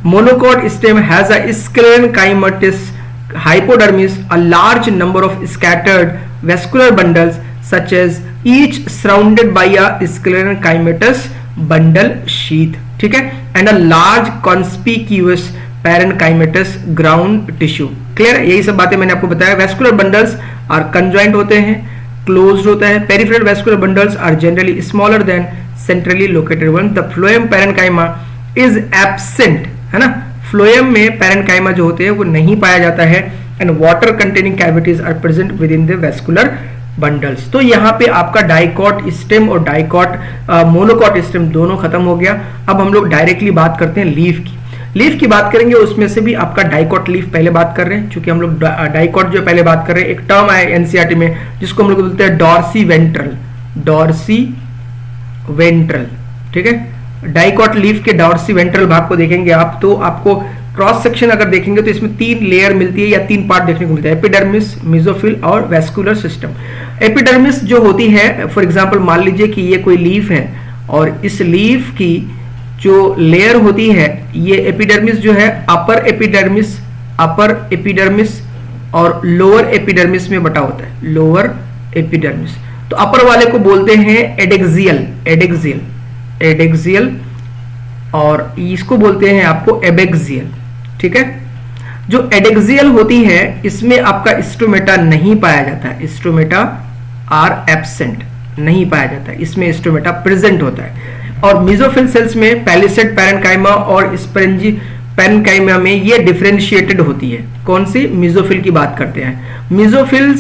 Monocot stem has a sclerenchymatous hypodermis, a large number of scattered vascular bundles such as each surrounded by a sclerenchymatous bundle sheath, ठीक है, and a large conspicuous parenchymatous ground tissue. Clear है? यही सब बातें मैंने आपको बताया. vascular bundles are conjoined होते हैं, closed होता है. peripheral vascular bundles are generally smaller than centrally located one. the phloem parenchyma is absent, है ना. phloem में parenchyma जो होते हैं वो नहीं पाया जाता है, and water containing cavities are present within the vascular bundles. तो यहाँ पे आपका डाइकॉट स्टेम और डाइकॉट मोनोकॉट स्टेम दोनों खत्म हो गया. अब हम लोग डायरेक्टली बात करते हैं लीफ की. लीफ की बात करेंगे, उसमें से भी आपका डाइकॉट लीफ पहले बात कर रहे हैं, क्योंकि हम लोग डाइकॉट जो पहले बात कर रहे हैं, एक टर्म आया एनसीईआरटी में जिसको हम लोग बोलते हैं डॉर्सी वेंट्रल. डॉर्सी वेंट्रल, ठीक है. डाइकॉट लीफ के डॉर्सी वेंट्रल भाग को देखेंगे आप, तो आपको क्रॉस सेक्शन अगर देखेंगे तो इसमें 3 लेयर मिलती है या 3 पार्ट देखने को मिलता है, एपिडर्मिस, मेसोफिल और वैस्कुलर सिस्टम. एपिडर्मिस जो होती है, फॉर एग्जांपल मान लीजिए कि ये कोई लीफ है और इस लीफ की जो लेयर होती है, ये एपिडर्मिस जो है अपर एपिडर्मिस और लोअर एपिडर्मिस में बटा होता है. लोअर एपिडर्मिस, तो अपर वाले को बोलते हैं एडेक्सियल और इसको बोलते हैं आपको एबेक्सियल, ठीक है. जो एडेक्सियल होती है इसमें आपका स्टोमेटा नहीं पाया जाता है. स्टोमेटा आर एब्सेंट, नहीं पाया जाता है, इसमें स्टोमेटा प्रेजेंट होता है. और मेसोफिल सेल्स में पैलिसेड पैरेन्काइमा और स्पंजी पैरेन्काइमा में ये डिफरेंशिएटेड होती है. कौन सी? मेसोफिल की बात करते हैं. मेसोफिल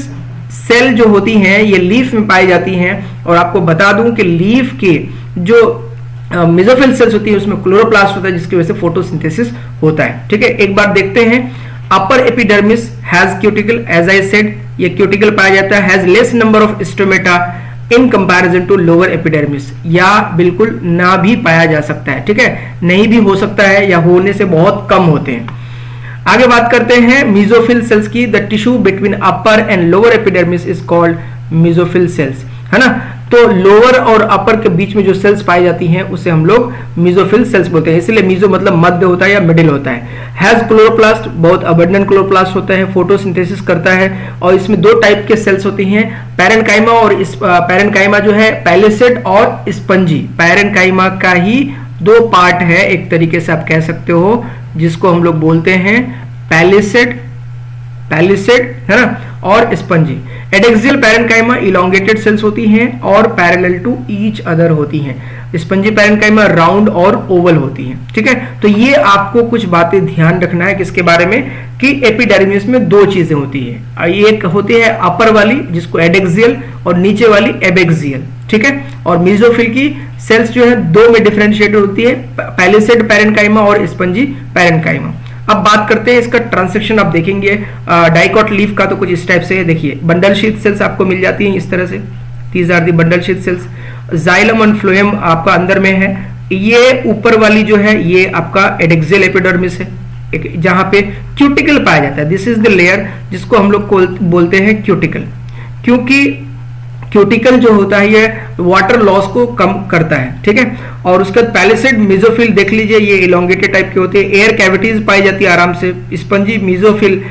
सेल जो होती हैं ये लीफ में पाई जाती हैं, और आपको बता दूं कि लीफ के जो मेसोफिल सेल्स होती है उसमें क्लोरोप्लास्ट होता है, जिसकी वजह से फोटोसिंथेसिस होता है, ठीक है. एक बार देखते हैं. Upper epidermis has cuticle, as I said ये क्यूटिकल पाया जाता है. Has less number of stomata in comparison to lower epidermis, या बिल्कुल ना भी पाया जा सकता है, ठीक है. नहीं भी हो सकता है या होने से बहुत कम होते हैं. आगे बात करते हैं मेसोफिल सेल्स की. The tissue between upper and lower epidermis is called mesophyll sales, है ना. तो लोअर और अपर के बीच में जो सेल्स पाई जाती हैं उसे हम लोग मेसोफिल सेल्स बोलते हैं. इसलिए मेसो मतलब मध्य होता है या मिडिल होता है. हैज क्लोरोप्लास्ट, बहुत अबंडेंट क्लोरोप्लास्ट होता है, फोटोसिंथेसिस करता है. और इसमें 2 टाइप के सेल्स होती हैं, पैरेन्काइमा और पैरेन्काइमा जो है पैलिसेड और स्पंजी. पैरेन्काइमा का ही 2 पार्ट है एक तरीके से आप कह सकते हो, जिसको हम लोग बोलते हैं पैलिसेड, है ना, और spongy. Adaxial parenchyma elongated cells होती हैं और पैरेलल टू ईच अदर होती हैं. स्पंजी पैरेन्काइमा राउंड और ओवल होती हैं, ठीक है. तो ये आपको कुछ बातें ध्यान रखना है किसके बारे में, कि एपिडर्मिस में 2 चीजें होती है. एक होती है अपर वाली जिसको एडेक्सियल, और नीचे वाली एबेक्सियल, ठीक है. और मेसोफिल की सेल्स जो है 2 में डिफरेंशिएटेड होती है, पैलिसेड पैरेन्काइमा और स्पंजी पैरेन्काइमा. अब बात करते हैं इसका ट्रांसेक्शन. आप देखेंगे डाइकॉट लीफ का तो कुछ इस टाइप से है. देखिए बंडल शीथ सेल्स आपको मिल जाती हैं इस तरह से. These are the bundle sheath cells. Xylem and phloem आपका अंदर में है. ये ऊपर वाली जो है ये आपका एडेक्सियल एपिडर्मिस है, जहां पे क्यूटिकल पाया जाता है. दिस इज द लेयर जिसको हम लोग बोलते हैं क्यूटिकल, क्योंकि क्यूटिकल जो होता है ये वाटर लॉस को कम करता है, ठीक है. और उसके बाद पैलिसेड मेसोफिल देख लीजिए, ये इलोंगेटेड टाइप के होते हैं. एयर कैविटीज पाई जाती है आराम से. स्पंजी मेसोफिल,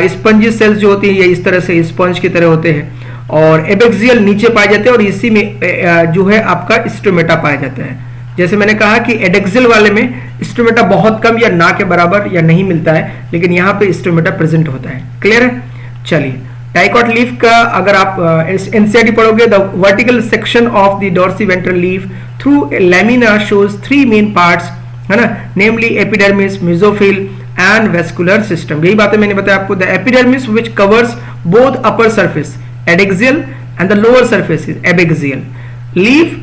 स्पंजी सेल्स जो होती है ये इस तरह से स्पंज की तरह होते हैं. और एबेक्सियल नीचे पाए जाते हैं, और इसी में जो है आपका स्टोमेटा पाया जाता है. जैसे मैंने कहा कि एडेक्सियल वाले में स्टोमेटा बहुत कम या ना के बराबर या नहीं मिलता है, लेकिन यहाँ पे स्टोमेटा प्रेजेंट होता है. क्लियर है. चलिए डाइकॉट लीफ का अगर आप एनसीईआरटी पढ़ोगे, the vertical section of the dorsiventral leaf through lamina shows 3 main parts, है ना, namely epidermis, mesophyll and vascular system. यही बातें मैंने बताया आपको. The epidermis which covers both upper surface adaxial and the lower surface is abaxial. Leaf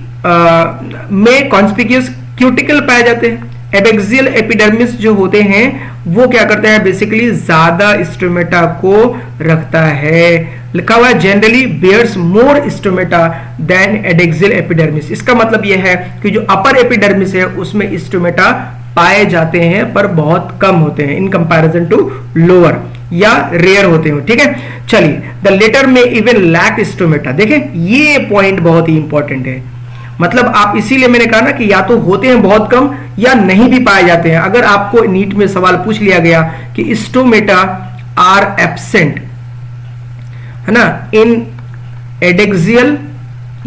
में कॉन्स्पिक्यूअस क्यूटिकल पाए जाते हैं. एबेक्सियल एपिडर्मिस जो होते हैं वो क्या करते हैं, बेसिकली ज्यादा स्टोमेटा को रखता है. लिखा हुआ है जनरली बेयर्स मोर स्टोमेटा देन एडेक्सियल एपिडर्मिस. इसका मतलब यह है कि जो अपर एपिडर्मिस है उसमें स्टोमेटा पाए जाते हैं पर बहुत कम होते हैं इन कंपैरिजन टू लोअर, या रेयर होते हैं, ठीक है. चलिए द लेटर में इवन लैक स्टोमेटा. देखें ये पॉइंट बहुत ही इंपॉर्टेंट है. मतलब आप इसीलिए मैंने कहा ना कि या तो होते हैं बहुत कम या नहीं भी पाए जाते हैं. अगर आपको नीट में सवाल पूछ लिया गया कि स्टोमेटा आर एब्सेंट, है ना, इन एडेक्सियल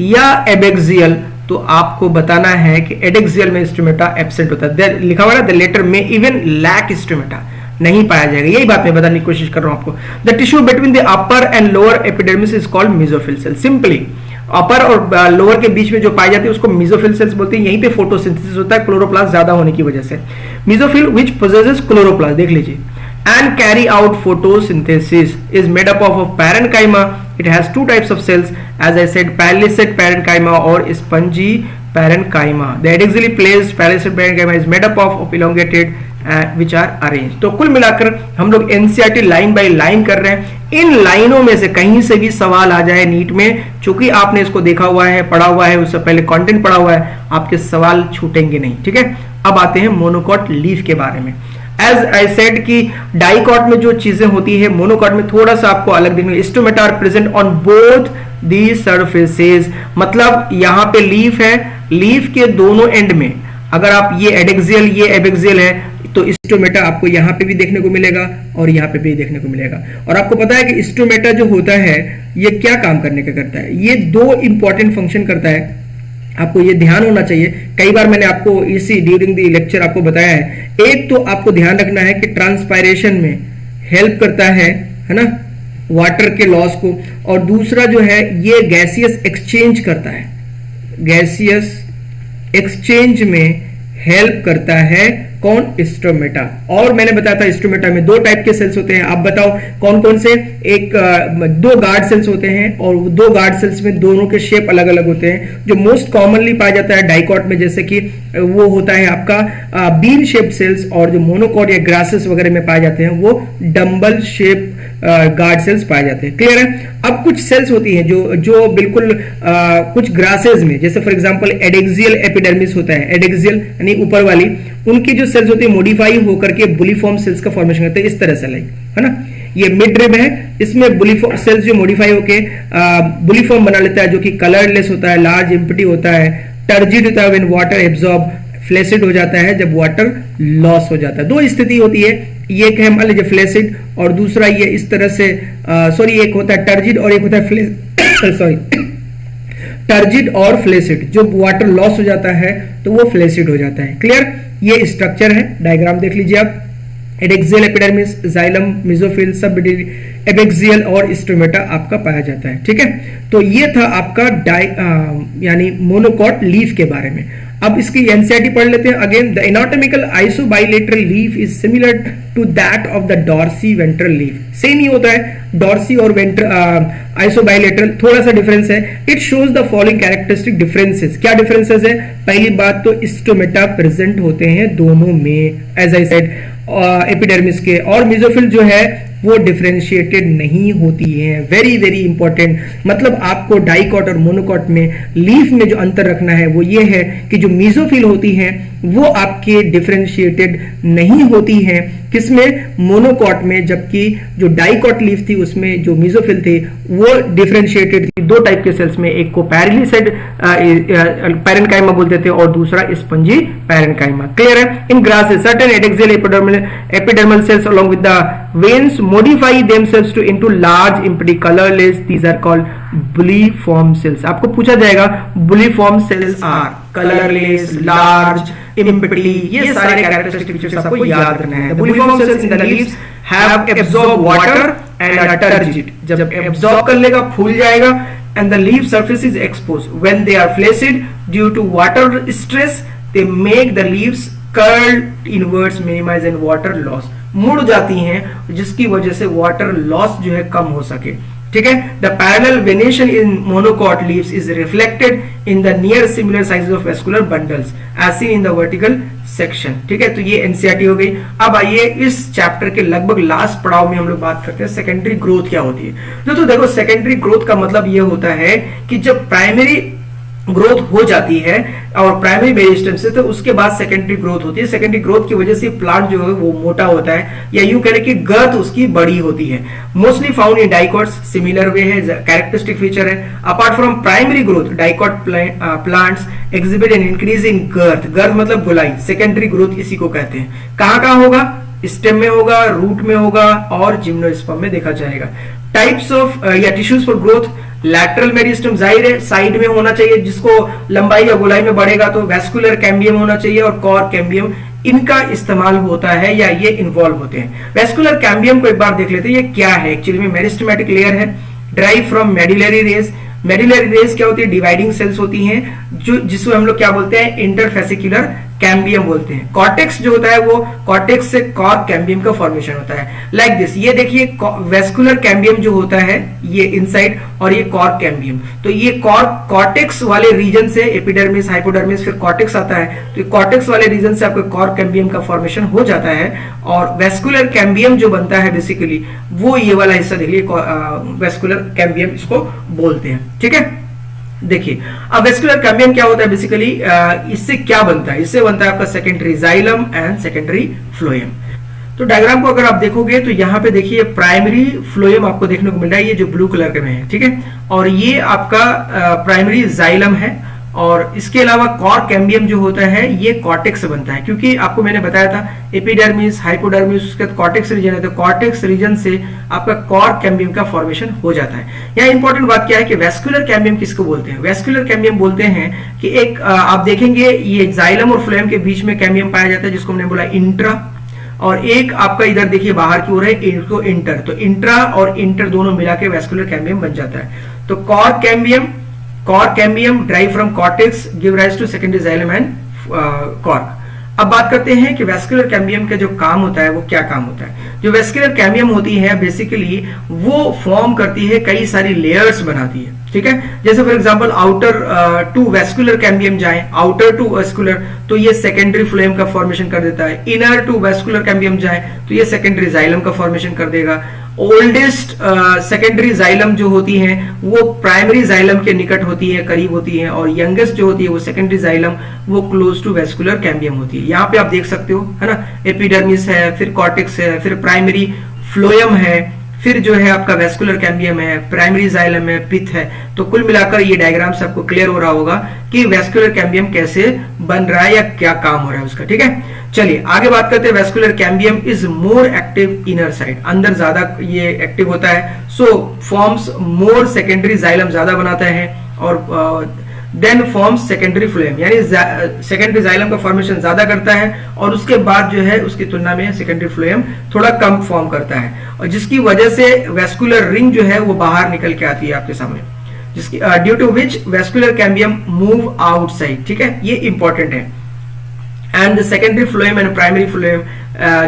या एबेक्सियल, तो आपको बताना है कि एडेक्सियल में स्टोमेटा एब्सेंट होता है, लिखा हुआ है द लेटर में इवन लैक स्टोमेटा, नहीं पाया जाएगा। यही बात मैं बताने की कोशिश कर रहा हूं आपको। The tissue between the upper and lower epidermis is called mesophyll cell. Simply upper और लोअर के बीच में जो पाई जाती है उसको मेसोफिल सेल्स बोलते हैं। यहीं पे फोटोसिंथेसिस होता है क्लोरोप्लास्ट ज्यादा होने की वजह से। मेसोफिल व्हिच पोजेसेस क्लोरोप्लास्ट, देख लीजिए, and carry out photosynthesis is made up of parenchyma. It has two types of cells, as I said, palisade parenchyma or spongy parenchyma. The axially placed palisade parenchyma is made up of elongated which are arranged. तो कुल मिलाकर हम लोग एनसीईआरटी लाइन बाय लाइन कर रहे हैं। इन लाइनों में से कहीं से भी सवाल आ जाए नीट में, चूंकि आपने इसको देखा हुआ है, पढ़ा हुआ है, उससे पहले कंटेंट पढ़ा हुआ है, आपके सवाल छूटेंगे नहीं। ठीक है, अब आते हैं मोनोकॉट लीफ के बारे में। एज आई सेड कि डाइकॉट में जो चीजें होती है, मोनोकॉट में थोड़ा सा आपको अलग देखने। Stomata are present on both the surfaces, मतलब यहां पे लीफ है, लीफ के दोनों एंड में, अगर आप ये एडेक्सियल ये एबेक्सियल है तो स्टोमेटा आपको यहां पे भी देखने को मिलेगा और यहां पे भी देखने को मिलेगा। और आपको पता है कि स्टोमेटा जो होता है ये क्या काम करने का करता है, ये दो इंपॉर्टेंट फंक्शन करता है, आपको ये ध्यान होना चाहिए। कई बार मैंने आपको इसी ड्यूरिंग द लेक्चर आपको बताया है। एक तो आपको ध्यान रखना है कि ट्रांसपायरेशन में हेल्प करता है ना, वाटर के लॉस को, और दूसरा जो है ये गैसियस एक्सचेंज करता है, गैसियस एक्सचेंज में हेल्प करता है कौन, स्टोमेटा। और मैंने बताया था स्टोमेटा में दो टाइप के सेल्स होते हैं, आप बताओ कौन कौन से। एक दो गार्ड सेल्स होते हैं और दो गार्ड सेल्स में दोनों के शेप अलग अलग होते हैं। जो मोस्ट कॉमनली पाया जाता है डाइकॉट में, जैसे कि वो होता है आपका बीन शेप सेल्स, और जो मोनोकॉट या ग्रासेस वगैरह में पाए जाते हैं वो डम्बल शेप गार्ड सेल्स पाए जाते हैं। क्लियर है। अब कुछ सेल्स होती हैं जो बिल्कुल कुछ ग्रासेस में, जैसे फॉर एग्जांपल एडेक्सियल एपिडर्मिस होता है, एडेक्सियल यानी ऊपर वाली, उनकी जो सेल्स होती है मॉडिफाई होकर के बुलीफॉर्म सेल्स का फॉर्मेशन करते हैं, इस तरह से लाइक, है ना। ये मिड रिब है, इसमें बुलीफॉर्म सेल्स जो मॉडिफाई होके बुलीफॉर्म बना लेता है, जो कि कलरलेस होता है, लार्ज एम्प्टी होता है, टर्जिड होता है व्हेन वाटर एब्जॉर्ब, फ्लैसिड हो जाता है जब वाटर लॉस हो जाता है। दो स्थिति होती है, ये एक है मान लीजिए फ्लैसिड, और दूसरा ये इस तरह से सॉरी एक होता है टर्जिड और एक होता है सॉरी टर्जिड और फ्लैसिड। जो वाटर लॉस हो जाता है तो वो फ्लैसिड हो जाता है। क्लियर। ये स्ट्रक्चर है, डायग्राम देख लीजिए आप। एडेक्सियल एपिडर्मिस, जाइलम, मेसोफिल, सब एबेक्सियल और स्टोमेटा आपका पाया जाता है। ठीक है, तो ये था आपका यानी मोनोकॉट लीफ के बारे में। अब इसकी एनसीईआरटी पढ़ लेते हैं again. The anatomical isobilateral leaf is similar to that of the dorsiventral leaf. Same ही होता है डॉर्सी और आइसोबाइलेटरल, थोड़ा सा डिफरेंस है। It shows the following characteristic differences. क्या डिफरेंसेस है? पहली बात तो स्टोमेटा प्रेजेंट होते हैं दोनों में, एज आई सेड एपिडर्मिस के, और मेसोफिल जो है वो डिफरेंशिएटेड नहीं होती है। वेरी वेरी इंपॉर्टेंट, मतलब आपको डाइकॉट और मोनोकॉट में लीफ में जो अंतर रखना है वो ये है कि जो मेसोफिल होती है वो आपके डिफरेंशिएटेड नहीं होती है, किसमें? मोनोकॉट में, जबकि जो डाइकॉट लीफ थी उसमें जो मेसोफिल थे वो डिफरेंशिएटेड थी। दो टाइप के सेल्स में, एक को पैरेलिसेड पैरेन्काइमा बोलते थे और दूसरा स्पंजी पैरेन्काइमा। क्लियर है। In grasses certain adaxial epidermal cells along with the veins modify themselves to into large empty colorless, these are called bulliform cells। आपको पूछा जाएगा bulliform cells are colorless, large, empty, ये सारे कैरेक्टरिस्टिक फीचर्स आपको याद रखना है। bulliform cells in the leaves have absorbed water and are turgid। जब absorb कर लेगा फूल जाएगा, and the leaf surface is exposed when they are flaccid due to water stress, they make the leaves curled inwards, minimize and water loss, मुड़ जाती हैं जिसकी वजह से वाटर लॉस जो है कम हो सके। ठीक है। The parallel venation in monocot leaves is reflected in the near similar sizes of vascular bundles as seen in the vertical section. ठीक है, तो ये एनसीईआरटी हो गई। अब आइए इस चैप्टर के लगभग लास्ट पड़ाव में हम लोग बात करते हैं सेकेंडरी ग्रोथ क्या होती है। तो देखो सेकेंडरी ग्रोथ का मतलब ये होता है कि जब प्राइमरी ग्रोथ हो जाती है और प्राइमरी मेरिस्टेम से, तो उसके बाद सेकेंडरी ग्रोथ होती है। सेकेंडरी ग्रोथ की वजह से प्लांट जो है वो मोटा होता है, या यूं कह रहे कि गर्थ उसकी बड़ी होती है। Mostly found in dicots, similar way है, कैरेक्टरिस्टिक फीचर है। Apart from primary growth, dicot plants exhibit an increase in girth, girth मतलब गोलाई। सेकेंडरी ग्रोथ इसी को कहते हैं। कहां होगा? स्टेम में होगा, रूट में होगा और जिम्नोस्पर्म में देखा जाएगा। टाइप्स ऑफ या tissues for growth, lateral meristem जाहिर है साइड में होना चाहिए, जिसको लंबाई या गोलाई में बढ़ेगा तो वेस्कुलर कैम्बियम होना चाहिए, और कॉर कैम्बियम इनका इस्तेमाल होता है या ये इन्वॉल्व होते हैं। वेस्कुलर कैम्बियम को एक बार देख लेते हैं, ये क्या है। एक्चुअली में मेरिस्टेमेटिक लेयर है, drive from medullary race. Medullary race क्या होती है, डिवाइडिंग सेल्स होती हैं, जो जिसको हम लोग क्या बोलते हैं, इंटरफेसिकुलर कैम्बियम बोलते हैं। कॉर्टेक्स जो होता है वो कॉर्टेक्स से कॉर कैम्बियम का फॉर्मेशन होता है, लाइक दिस। ये देखिए वेस्कुलर कैम्बियम जो होता है ये इनसाइड, और ये कॉर कैम्बियम। तो ये कॉर्टेक्स वाले रीजन से एपिडर्मिस, हाइपोडर्मिस, फिर कॉर्टेक्स आता है, तो कॉर्टेक्स वाले रीजन से आपको कॉर कैम्बियम का फॉर्मेशन हो जाता है। और वेस्कुलर कैम्बियम जो बनता है बेसिकली वो ये वाला हिस्सा देखिए, वेस्कुलर कैम्बियम इसको बोलते हैं, ठीक है। देखिए अब वेस्कुलर कैम्बियम क्या होता है बेसिकली, इससे क्या बनता है, इससे बनता है आपका secondary xylem and secondary phloem. तो डायग्राम को अगर आप देखोगे तो यहाँ पे देखिए प्राइमरी फ्लोएम आपको देखने को मिल रहा है, ये जो ब्लू कलर में है, ठीक है। और ये आपका प्राइमरी जाइलम है, और इसके अलावा कॉर कैम्बियम जो होता है ये कॉर्टेक्स से बनता है, क्योंकि आपको मैंने बताया था एपिडर्मिस, हाइपोडर्मिस, उसके बाद कॉर्टेक्स रीजन है, तो कॉर्टेक्स रीजन से आपका कॉर कैम्बियम का फॉर्मेशन हो जाता है। यहाँ इंपॉर्टेंट बात क्या है कि वेस्कुलर कैम्बियम किसको बोलते हैं, वेस्कुलर कैम्बियम बोलते हैं कि एक आप देखेंगे ये जाइलम और फ्लोएम के बीच में कैम्बियम पाया जाता है, जिसको हमने बोला इंट्रा, और एक आपका इधर देखिए बाहर की ओर है इनको इंटर, तो इंट्रा और इंटर दोनों मिला के वेस्कुलर कैम्बियम बन जाता है। तो cork cambium drive from cortex give rise to secondary xylem and cork. अब बात करते हैं कि वेस्कुलर कैम्बियम का जो काम होता है वो क्या काम होता है। जो वेस्कुलर कैम्बियम होती है बेसिकली वो फॉर्म करती है, कई सारी लेयर्स बनाती है, ठीक है। जैसे for example outer to vascular cambium जाए, आउटर टू वेस्कुलर, तो ये सेकेंडरी फ्लोएम का फॉर्मेशन कर देता है। इनर टू वेस्कुलर कैम्बियम जाए तो ये सेकेंडरी जाइलम का फॉर्मेशन कर देगा। ओल्डेस्ट सेकेंडरी जाइलम जो होती है वो प्राइमरी जाइलम के निकट होती है, करीब होती है, और यंगेस्ट जो होती है वो सेकेंडरी जाइलम वो क्लोज टू वेस्कुलर कैम्बियम होती है। यहाँ पे आप देख सकते हो, है ना, एपिडर्मिस है, फिर कॉर्टेक्स है, फिर प्राइमरी फ्लोएम है, फिर जो है आपका वेस्कुलर कैम्बियम है, प्राइमरी जाइलम है, पिथ है। तो कुल मिलाकर ये डायग्राम से आपको क्लियर हो रहा होगा कि वेस्कुलर कैम्बियम कैसे बन रहा है या क्या काम हो रहा है उसका, ठीक है। चलिए आगे बात करते हैं। Vascular cambium is more active inner side, अंदर ज्यादा ये एक्टिव होता है, सो फॉर्म्स मोर सेकेंडरी जाइलम ज्यादा बनाता है, और देन फॉर्म्स सेकेंडरी फ्लोएम, यानी सेकेंडरी जाइलम का फॉर्मेशन ज्यादा करता है, और उसके बाद जो है उसकी तुलना में सेकेंडरी फ्लोएम थोड़ा कम फॉर्म करता है, और जिसकी वजह से वेस्कुलर रिंग जो है वो बाहर निकल के आती है आपके सामने, जिसकी due to which vascular cambium move outside, ठीक है, ये इंपॉर्टेंट है। And the secondary phloem and primary phloem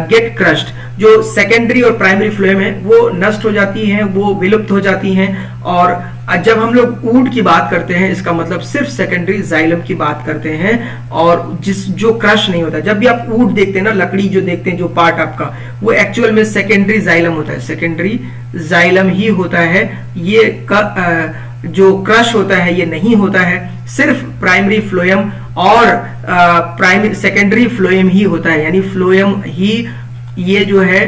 get crushed, जो सेकेंडरी और प्राइमरी फ्लोएम है वो नष्ट हो जाती हैं, वो विलुप्त हो जाती हैं। और जब हम लोग ऊड की बात करते हैं इसका मतलब सिर्फ सेकेंडरी जाइलम की बात करते हैं, और जो क्रश नहीं होता। जब भी आप ऊड देखते हैं ना, लकड़ी जो देखते हैं, जो पार्ट आपका वो एक्चुअल में सेकेंडरी जाइलम होता है, सेकेंडरी जाइलम ही होता है। ये जो क्रश होता है ये नहीं होता है, सिर्फ प्राइमरी फ्लोएम और प्राइमरी सेकेंडरी फ्लोएम ही होता है, यानी फ्लोएम ही ये जो है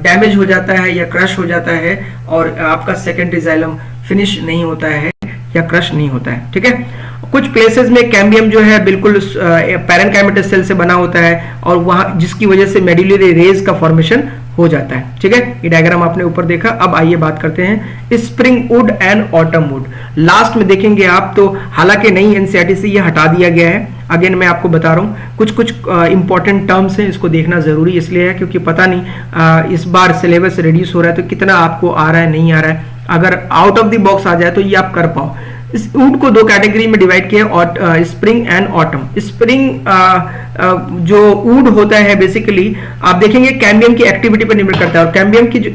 डैमेज हो जाता है या क्रश हो जाता है, और आपका सेकेंडरी जाइलम फिनिश नहीं होता है या क्रश नहीं होता है, ठीक है। कुछ प्लेसेस में कैम्बियम जो है बिल्कुल पैरेनकाइमेटस सेल से बना होता है, और वहां जिसकी वजह से मेडुलरी रेज का फॉर्मेशन हो जाता है, ठीक है। ये डायग्राम आपने ऊपर देखा। अब आइए बात करते हैं spring would and autumn would. Last में देखेंगे आप, तो हालांकि नई एनसीईआरटी से ये हटा दिया गया है। अगेन मैं आपको बता रहा हूँ, कुछ कुछ इंपॉर्टेंट टर्म्स हैं, इसको देखना जरूरी इसलिए है क्योंकि पता नहीं इस बार सिलेबस रिड्यूस हो रहा है तो कितना आपको आ रहा है, नहीं आ रहा है। अगर आउट ऑफ द बॉक्स आ जाए तो ये आप कर पाओ। इस वुड को दो कैटेगरी में डिवाइड किया, और स्प्रिंग एंड ऑटम। स्प्रिंग जो वुड होता है बेसिकली आप देखेंगे कैम्बियम की एक्टिविटी पर निर्भर करता है, और कैम्बियम की जो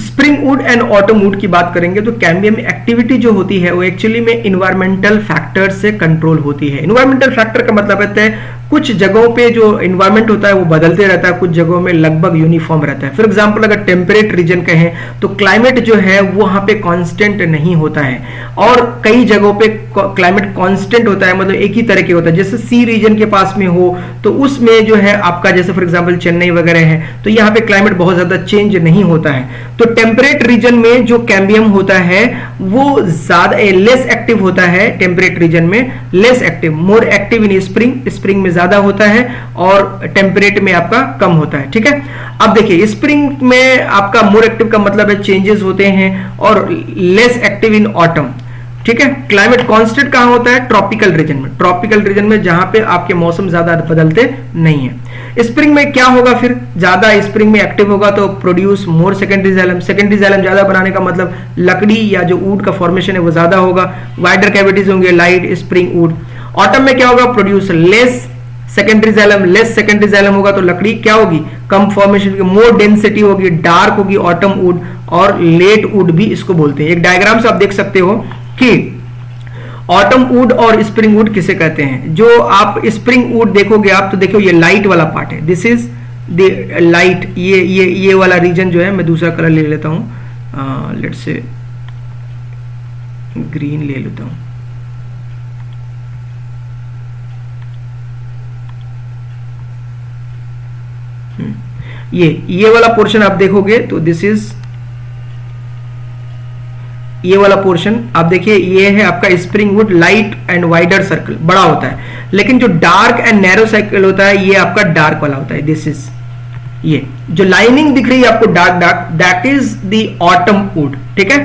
spring would and autumn would की बात करेंगे तो कैम्बियम एक्टिविटी जो होती है वो एक्चुअली में इन्वायरमेंटल फैक्टर से कंट्रोल होती है। इन्वायरमेंटल फैक्टर का मतलब रहता है कुछ जगहों पे जो इन्वायरमेंट होता है वो बदलते रहता है, कुछ जगहों में लगभग यूनिफॉर्म रहता है। फॉर एग्जांपल अगर टेम्परेट रीजन कहें तो क्लाइमेट जो है वो वहां पे कांस्टेंट नहीं होता है, और कई जगहों पे क्लाइमेट कांस्टेंट होता है, मतलब एक ही तरह के होता है। जैसे सी रीजन के पास में हो तो उसमें जो है आपका जैसे फॉर एग्जाम्पल चेन्नई वगैरह है तो यहाँ पे क्लाइमेट बहुत ज्यादा चेंज नहीं होता है। तो टेम्परेट रीजन में जो कैम्बियम होता है वो ज्यादा लेस एक्टिव होता है, टेम्परेट रीजन में less active, more active in spring, spring में ज्यादा होता है और टेम्परेट में आपका कम होता है। ठीक है, अब देखिए स्प्रिंग में आपका मोर एक्टिव का मतलब है चेंजेस होते हैं और लेस एक्टिव इन ऑटम। ठीक है, क्लाइमेट कांस्टेंट कहां होता है? ट्रॉपिकल रीजन में। ट्रॉपिकल रीजन में जहां पे आपके मौसम ज्यादा बदलते नहीं है। स्प्रिंग में क्या होगा? फिर ज्यादा स्प्रिंग में एक्टिव होगा तो produce more secondary xylem. Secondary xylem ज्यादा बनाने का मतलब लकड़ी या जो वुड का फॉर्मेशन है वो ज्यादा होगा। वाइडर कैविटीज होंगे, लाइट स्प्रिंग वुड। ऑटम में क्या होगा? Produce less secondary xylem. Less secondary xylem होगा तो लकड़ी क्या होगी? कम फॉर्मेशन की, मोर डेंसिटी होगी, डार्क होगी ऑटम वुड, और लेट वुड भी इसको बोलते हैं। एक डायग्राम से आप देख सकते हो कि ऑटम वुड और स्प्रिंग वुड किसे कहते हैं। जो आप स्प्रिंग वुड देखोगे आप तो देखो ये लाइट वाला पार्ट है, दिस इज द लाइट। ये वाला रीजन जो है, मैं दूसरा कलर ले लेता हूं, लेट्स से ग्रीन ले लेता हूं। ये वाला पोर्शन आप देखोगे तो दिस इज, ये वाला पोर्शन आप देखिए, ये है आपका spring would. Light and wider circle बड़ा होता है, लेकिन जो डार्क एंड नैरो सर्कल होता है ये आपका डार्क वाला होता है। दिस इज, ये जो लाइनिंग दिख रही है आपको dark dark, that is the autumn wood. ठीक है,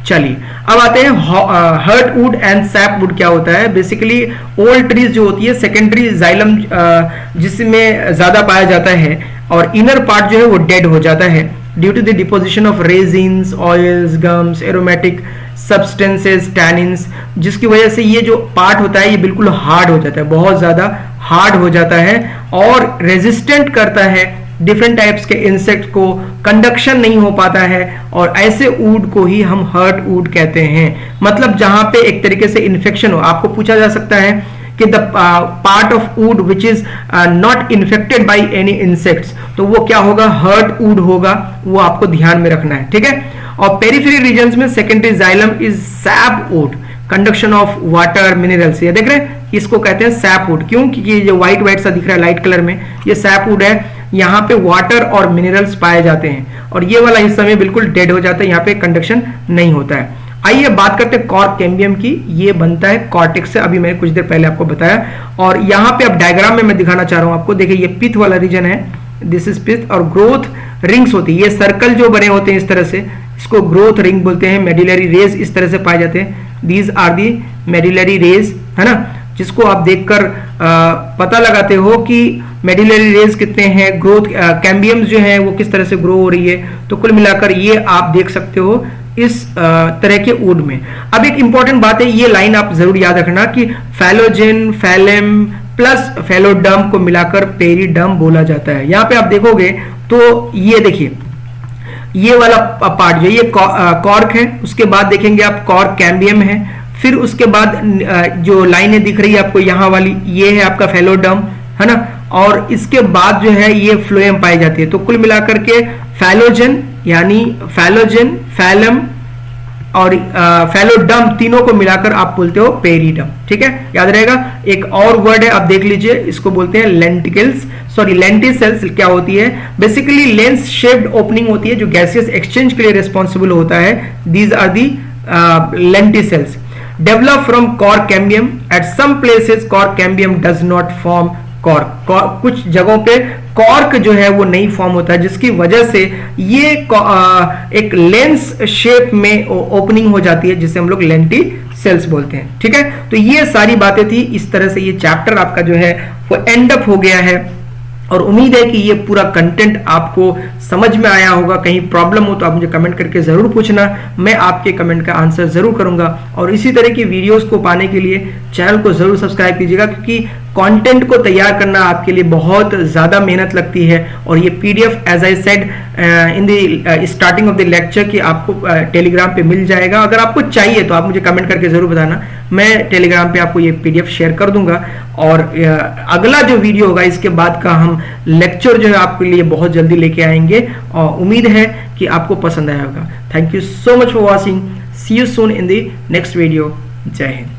चलिए अब आते हैं heart wood and sap wood. क्या होता है? बेसिकली ओल्ड ट्रीज जो होती है, सेकेंडरी जाइलम जिसमें ज्यादा पाया जाता है और इनर पार्ट जो है वो डेड हो जाता है due to the deposition of resins, oils, gums, aromatic substances, tannins, जिसकी वजह से ये जो पार्ट होता है ये बिल्कुल हार्ड हो जाता है, बहुत ज्यादा हार्ड हो जाता है और रेजिस्टेंट करता है डिफरेंट टाइप्स के इंसेक्ट को, कंडक्शन नहीं हो पाता है, और ऐसे वुड को ही हम हर्ट वुड कहते हैं। मतलब जहां पे एक तरीके से इन्फेक्शन हो। आपको पूछा जा सकता है कि the part of would which is not infected by any insects, तो वो क्या होगा? हर्ट वुड होगा। वो आपको ध्यान में रखना है। ठीक है, और पेरिफेरी रीजन्स में secondary xylem is SAP would, conduction of water, minerals. ये देख रहे हैं, इसको कहते हैं सैप वुड। क्यों? क्योंकि ये जो व्हाइट व्हाइट सा दिख रहा है लाइट कलर में, ये सैप वुड है। यहाँ पे वाटर और मिनरल्स पाए जाते हैं, और ये वाला हिस्सा में बिल्कुल डेड हो जाता है, यहाँ पे कंडक्शन नहीं होता है। आइए बात करते हैं कॉर्क कैम्बियम की। ये बनता है कॉर्टेक्स से, अभी मैंने कुछ देर पहले आपको बताया। और यहाँ पे अब डायग्राम में मैं दिखाना चाह रहा हूं आपको। देखिए ये पिथ वाला रीजन है, दिस इज पिथ, और ग्रोथ रिंग्स होती है। ये सर्कल जो बने होते हैं इस तरह से, इसको ग्रोथ रिंग बोलते हैं। मेडुलरी रेज इस तरह से पाए जाते हैं, these are the medullary rays, है ना, जिसको आप देखकर पता लगाते हो कि मेडुलरी रेज कितने हैं, ग्रोथ कैम्बियम्स जो है वो किस तरह से ग्रो हो रही है। तो कुल मिलाकर ये आप देख सकते हो इस तरह के वुड में। अब एक इंपॉर्टेंट बात है, ये लाइन आप जरूर याद रखना कि फैलोजेन, फैलेम प्लस फैलोडम को मिलाकर पेरीडम बोला जाता है। यहां पे आप देखोगे तो ये देखिए, ये वाला पार्ट जो ये कॉर्क है, उसके बाद देखेंगे आप कॉर्क कैम्बियम है, फिर उसके बाद जो लाइनें दिख रही है आपको यहाँ वाली, ये है आपका फैलोडम, है ना, और इसके बाद जो है ये फ्लोएम पाई जाती है। तो कुल मिलाकर के फैलोजन यानी फैलोजन, फैलम और फैलोडम, तीनों को मिलाकर आप बोलते हो पेरीडम। ठीक है, याद रहेगा। एक और वर्ड है, आप देख लीजिए, इसको बोलते हैं लेंटिकल्स, सॉरी लेंटिसेल्स। क्या होती है? बेसिकली लेंस शेप्ड ओपनिंग होती है जो गैसियस एक्सचेंज के लिए रिस्पॉन्सिबल होता है। These are the lenticels develop from cork cambium. At some places cork cambium does not form cork. कुछ जगहों पे कॉर्क जो है वो नहीं फॉर्म होता है, जिसकी वजह से ये एक लेंस शेप में ओपनिंग हो जाती है, जिसे हम लोग लेंटी सेल्स बोलते हैं। ठीक है, तो ये सारी बातें थी। इस तरह से ये चैप्टर आपका जो है वो एंड अप हो गया है, और उम्मीद है कि ये पूरा कंटेंट आपको समझ में आया होगा। कहीं प्रॉब्लम हो तो आप मुझे कमेंट करके जरूर पूछना, मैं आपके कमेंट का आंसर जरूर करूंगा। और इसी तरह की वीडियोस को पाने के लिए चैनल को जरूर सब्सक्राइब कीजिएगा, क्योंकि कंटेंट को तैयार करना आपके लिए बहुत ज्यादा मेहनत लगती है। और ये PDF as I said in the starting of the lecture कि आपको टेलीग्राम पे मिल जाएगा। अगर आपको चाहिए तो आप मुझे कमेंट करके जरूर बताना, मैं टेलीग्राम पे आपको ये पीडीएफ शेयर कर दूंगा। और अगला जो वीडियो होगा इसके बाद का हम लेक्चर जो है आपके लिए बहुत जल्दी लेके आएंगे, और उम्मीद है कि आपको पसंद आया होगा। Thank you so much for watching, see you soon in the next video. जय हिंद।